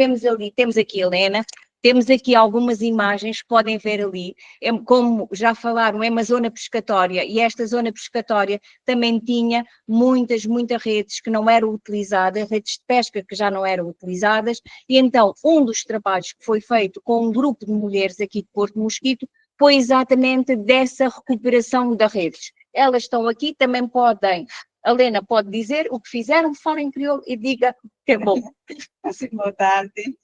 temos aqui a Helena, temos aqui algumas imagens, podem ver ali, como já falaram, é uma zona pescatória e esta zona pescatória também tinha muitas redes que não eram utilizadas, redes de pesca que já não eram utilizadas, e então um dos trabalhos que foi feito com um grupo de mulheres aqui de Porto Mosquito foi exatamente dessa recuperação das redes. Elas estão aqui, também podem, a Helena pode dizer o que fizeram, fala em crioulo e diga que é bom. Assim, boa tarde.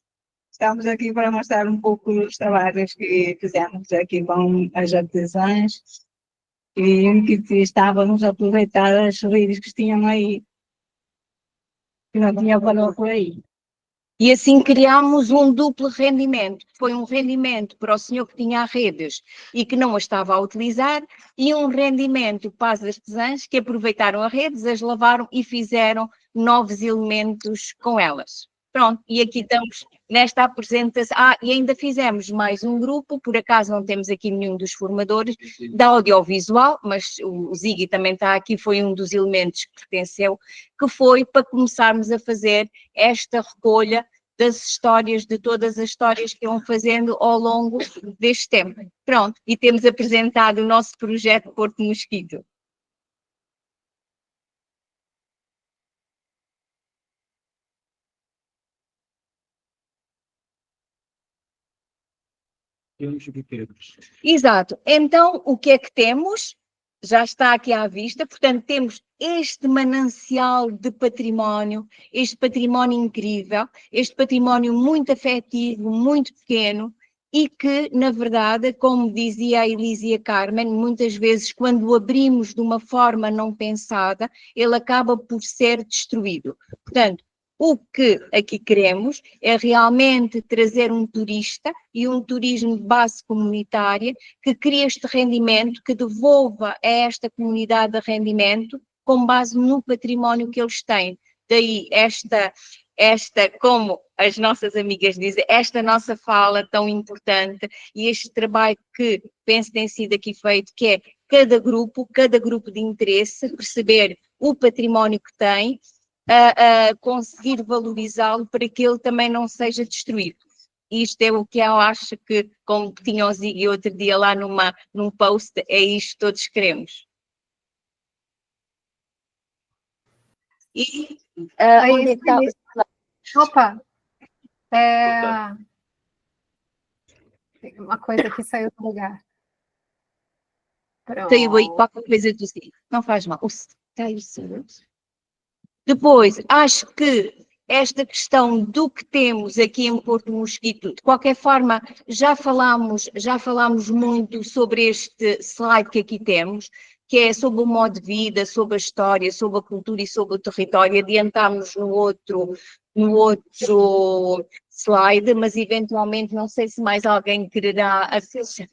Estamos aqui para mostrar um pouco os trabalhos que fizemos aqui com as artesãs e que estávamos a aproveitar as redes que tinham aí, que não tinha valor por aí. E assim criámos um duplo rendimento. Foi um rendimento para o senhor que tinha redes e que não as estava a utilizar, e um rendimento para as artesãs que aproveitaram as redes, as lavaram e fizeram novos elementos com elas. Pronto, e aqui estamos nesta apresentação. E ainda fizemos mais um grupo, por acaso não temos aqui nenhum dos formadores, da audiovisual, mas o Ziggy também está aqui, foi um dos elementos que pertenceu, que foi para começarmos a fazer esta recolha das histórias, de todas as histórias que iam fazendo ao longo deste tempo. Pronto, e temos apresentado o nosso projeto Porto Mosquito. Exato. Então, o que é que temos? Já está aqui à vista, portanto, temos este manancial de património, este património incrível, este património muito afetivo, muito pequeno, e que, na verdade, como dizia a Elísia Carmen, muitas vezes, quando o abrimos de uma forma não pensada, ele acaba por ser destruído. Portanto, o que aqui queremos é realmente trazer um turista e um turismo de base comunitária que crie este rendimento, que devolva a esta comunidade de rendimento com base no património que eles têm. Daí esta, como as nossas amigas dizem, esta nossa fala tão importante e este trabalho que penso tem sido aqui feito, que é cada grupo de interesse, perceber o património que tem, a conseguir valorizá-lo para que ele também não seja destruído. Isto é o que eu acho que, como tinha o Ziggy outro dia lá num post, é isto que todos queremos. E onde estava? Opa! Uma coisa que saiu do lugar. Saiu aí qualquer coisa do Ziggy. Não faz mal. Depois, acho que esta questão do que temos aqui em Porto Mosquito. De qualquer forma, já falámos muito sobre este slide que aqui temos, que é sobre o modo de vida, sobre a história, sobre a cultura e sobre o território. Adiantámos no outro slide, mas eventualmente não sei se mais alguém quererá acessar.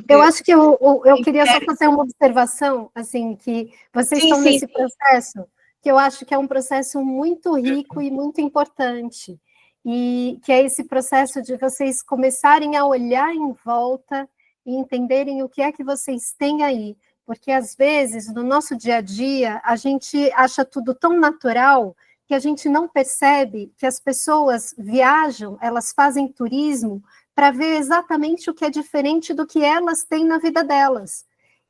Eu acho que eu queria só fazer uma observação, assim, que vocês estão nesse processo, que eu acho que é um processo muito rico e muito importante, e que é esse processo de vocês começarem a olhar em volta e entenderem o que é que vocês têm aí, porque às vezes, no nosso dia a dia, a gente acha tudo tão natural que a gente não percebe que as pessoas viajam, elas fazem turismo para ver exatamente o que é diferente do que elas têm na vida delas.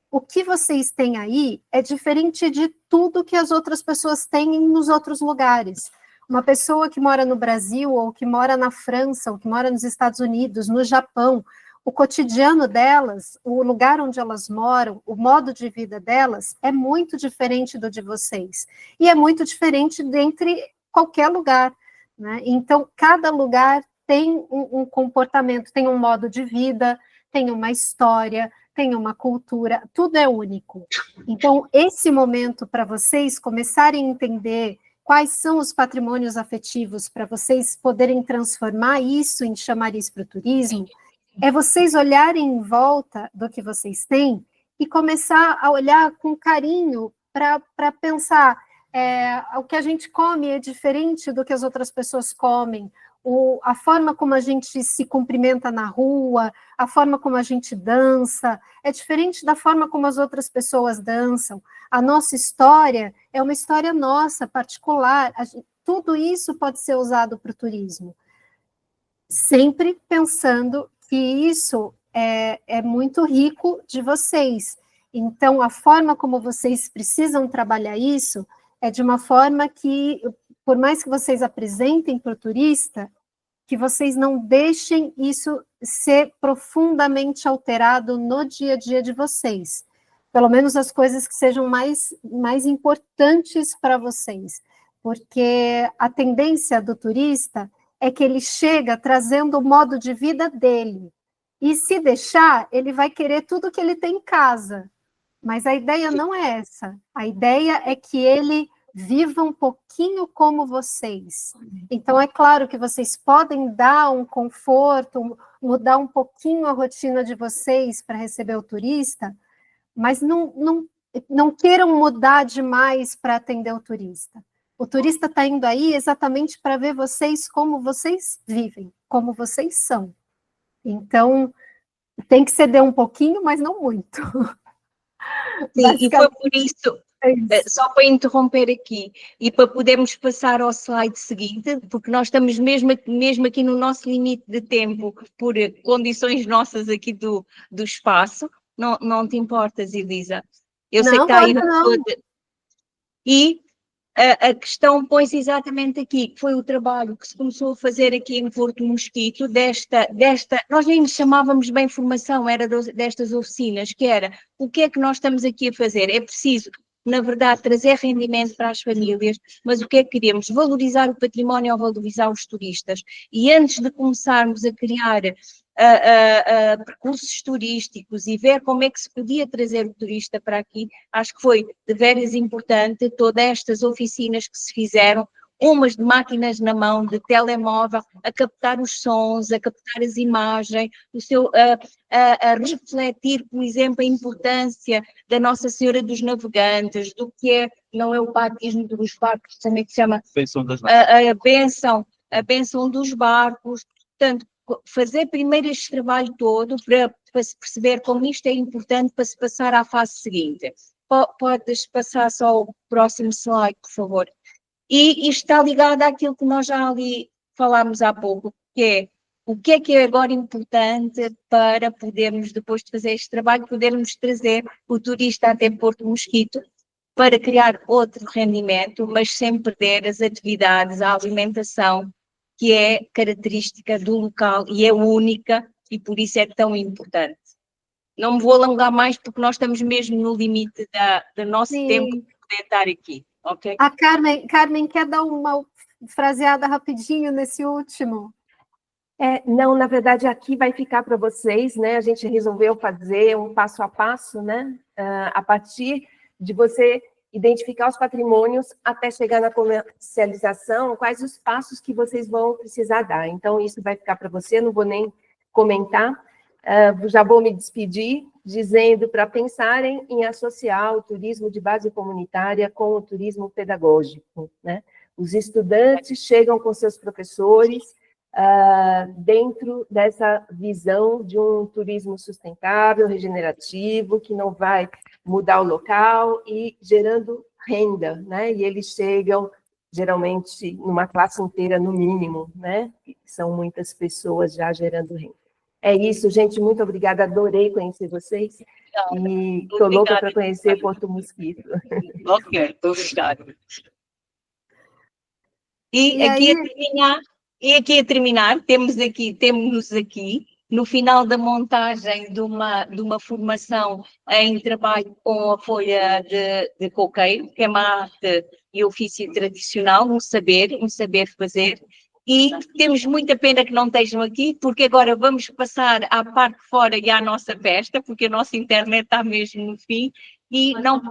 O que vocês têm aí é diferente de tudo que as outras pessoas têm nos outros lugares. Uma pessoa que mora no Brasil, ou que mora na França, ou que mora nos Estados Unidos, no Japão, o cotidiano delas, o lugar onde elas moram, o modo de vida delas é muito diferente do de vocês. E é muito diferente dentre qualquer lugar, né? Então, cada lugar tem um comportamento, tem um modo de vida, tem uma história, tem uma cultura, tudo é único. Então, esse momento para vocês começarem a entender quais são os patrimônios afetivos para vocês poderem transformar isso em chamariz para o turismo, é vocês olharem em volta do que vocês têm e começar a olhar com carinho para pensar, o que a gente come é diferente do que as outras pessoas comem, a forma como a gente se cumprimenta na rua, a forma como a gente dança, é diferente da forma como as outras pessoas dançam. A nossa história é uma história nossa, particular. Tudo isso pode ser usado para o turismo. Sempre pensando que isso é muito rico de vocês. Então, a forma como vocês precisam trabalhar isso é de uma forma que, por mais que vocês apresentem para o turista, que vocês não deixem isso ser profundamente alterado no dia a dia de vocês. Pelo menos as coisas que sejam mais importantes para vocês. Porque a tendência do turista é que ele chega trazendo o modo de vida dele. E se deixar, ele vai querer tudo que ele tem em casa. Mas a ideia não é essa. A ideia é que ele viva um pouquinho como vocês. Então, é claro que vocês podem dar um conforto, mudar um pouquinho a rotina de vocês para receber o turista, mas não queiram mudar demais para atender o turista. O turista está indo aí exatamente para ver vocês como vocês vivem, como vocês são. Então, tem que ceder um pouquinho, mas não muito. Sim, e foi por isso, só para interromper aqui, e para podermos passar ao slide seguinte, porque nós estamos mesmo aqui no nosso limite de tempo, por condições nossas aqui do espaço. Não te importas, Elisa? Eu sei que está aí no... E a questão põe-se exatamente aqui, que foi o trabalho que se começou a fazer aqui em Porto Mosquito, nós nem chamávamos bem formação, era destas oficinas, que era, o que é que nós estamos aqui a fazer? É preciso, na verdade, trazer rendimento para as famílias, mas o que é que queremos? Valorizar o património ou valorizar os turistas. E antes de começarmos a criar percursos turísticos e ver como é que se podia trazer o turista para aqui, acho que foi de veras importante todas estas oficinas que se fizeram, umas de máquinas na mão, de telemóvel, a captar os sons, a captar as imagens, a refletir, por exemplo, a importância da Nossa Senhora dos Navegantes, do que não é o batismo dos barcos, também que se chama a bênção dos barcos. Portanto, fazer primeiro este trabalho todo para se perceber como isto é importante para se passar à fase seguinte. Podes passar só o próximo slide, por favor. E isto está ligado àquilo que nós já ali falámos há pouco, que é o que é agora importante para podermos, depois de fazer este trabalho, podermos trazer o turista até Porto Mosquito para criar outro rendimento, mas sem perder as atividades, a alimentação, que é característica do local e é única e por isso é tão importante. Não me vou alongar mais porque nós estamos mesmo no limite do nosso tempo de poder estar aqui, ok? A Carmen quer dar uma fraseada rapidinho nesse último. Não, na verdade, aqui vai ficar para vocês, né? A gente resolveu fazer um passo a passo, né? A partir de você identificar os patrimônios até chegar na comercialização, quais os passos que vocês vão precisar dar. Então, isso vai ficar para você, não vou nem comentar. Já vou me despedir, dizendo para pensarem em associar o turismo de base comunitária com o turismo pedagógico, né? Os estudantes chegam com seus professores dentro dessa visão de um turismo sustentável, regenerativo, que não vai mudar o local e gerando renda, né? E eles chegam, geralmente, numa classe inteira, no mínimo, né? São muitas pessoas já gerando renda. É isso, gente, muito obrigada, adorei conhecer vocês, e estou louca para conhecer Porto Mosquito. Ok, obrigada. E aqui a terminar, temos aqui, no final da montagem de uma formação em trabalho com a folha de coqueiro, que é uma arte e ofício tradicional, um saber fazer. E temos muita pena que não estejam aqui, porque agora vamos passar à parte de fora e à nossa festa, porque a nossa internet está mesmo no fim, e não...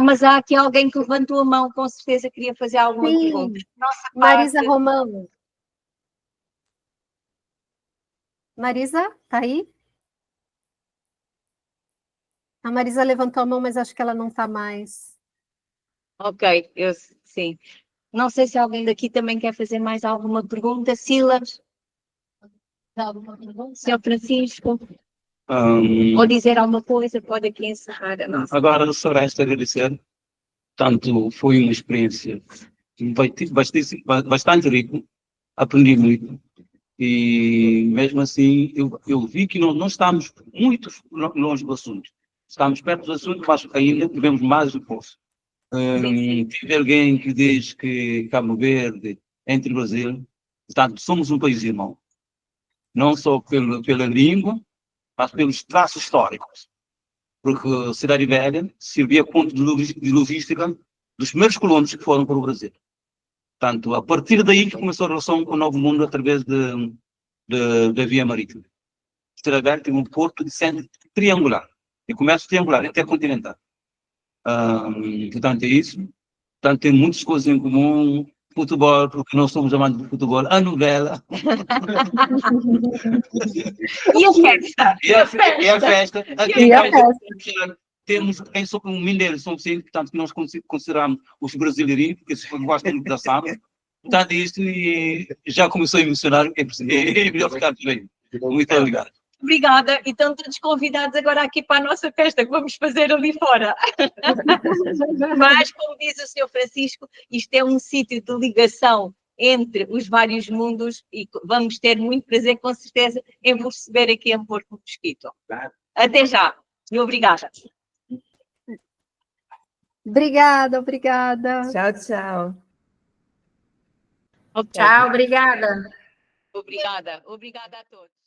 mas há aqui alguém que levantou a mão, com certeza queria fazer alguma pergunta. Nossa Marisa parte... Romão. Marisa, tá aí? A Marisa levantou a mão, mas acho que ela não está mais. Ok, sim. Não sei se alguém daqui também quer fazer mais alguma pergunta. Silas? Senhor Francisco? Ou dizer alguma coisa, pode aqui encerrar a nossa. Agora só resta agradecer. Portanto, foi uma experiência bastante rica, aprendi muito. E mesmo assim, eu vi que não estamos muito longe do assunto. Estamos perto do assunto, mas ainda tivemos mais o poço. Tive alguém que diz que Cabo Verde é entre o Brasil, portanto, somos um país irmão. Não só pela língua, mas pelos traços históricos. Porque a Cidade Velha servia ponto de logística dos primeiros colonos que foram para o Brasil. Portanto, a partir daí que começou a relação com o Novo Mundo através da via marítima. A Cidade Velha tem um porto de centro triangular, de comércio triangular, intercontinental. Portanto, é isso. Portanto, tem muitas coisas em comum. Futebol, porque nós somos amantes de futebol. A novela. E a festa? E a festa. Aqui temos, quem sou um mineiro, somos sempre, portanto, que nós consideramos os brasileirinhos, porque se gostam muito da samba. Portanto, isto e já começou a emocionar, é melhor ficar por aí. Muito obrigado. Obrigada. E estão todos convidados agora aqui para a nossa festa, que vamos fazer ali fora. Mas, como diz o Sr. Francisco, isto é um sítio de ligação entre os vários mundos e vamos ter muito prazer, com certeza, em vos receber aqui em Porto Mosquito. Até já. E obrigada. Obrigada, obrigada. Tchau, tchau. Tchau, obrigada. Obrigada. Obrigada a todos.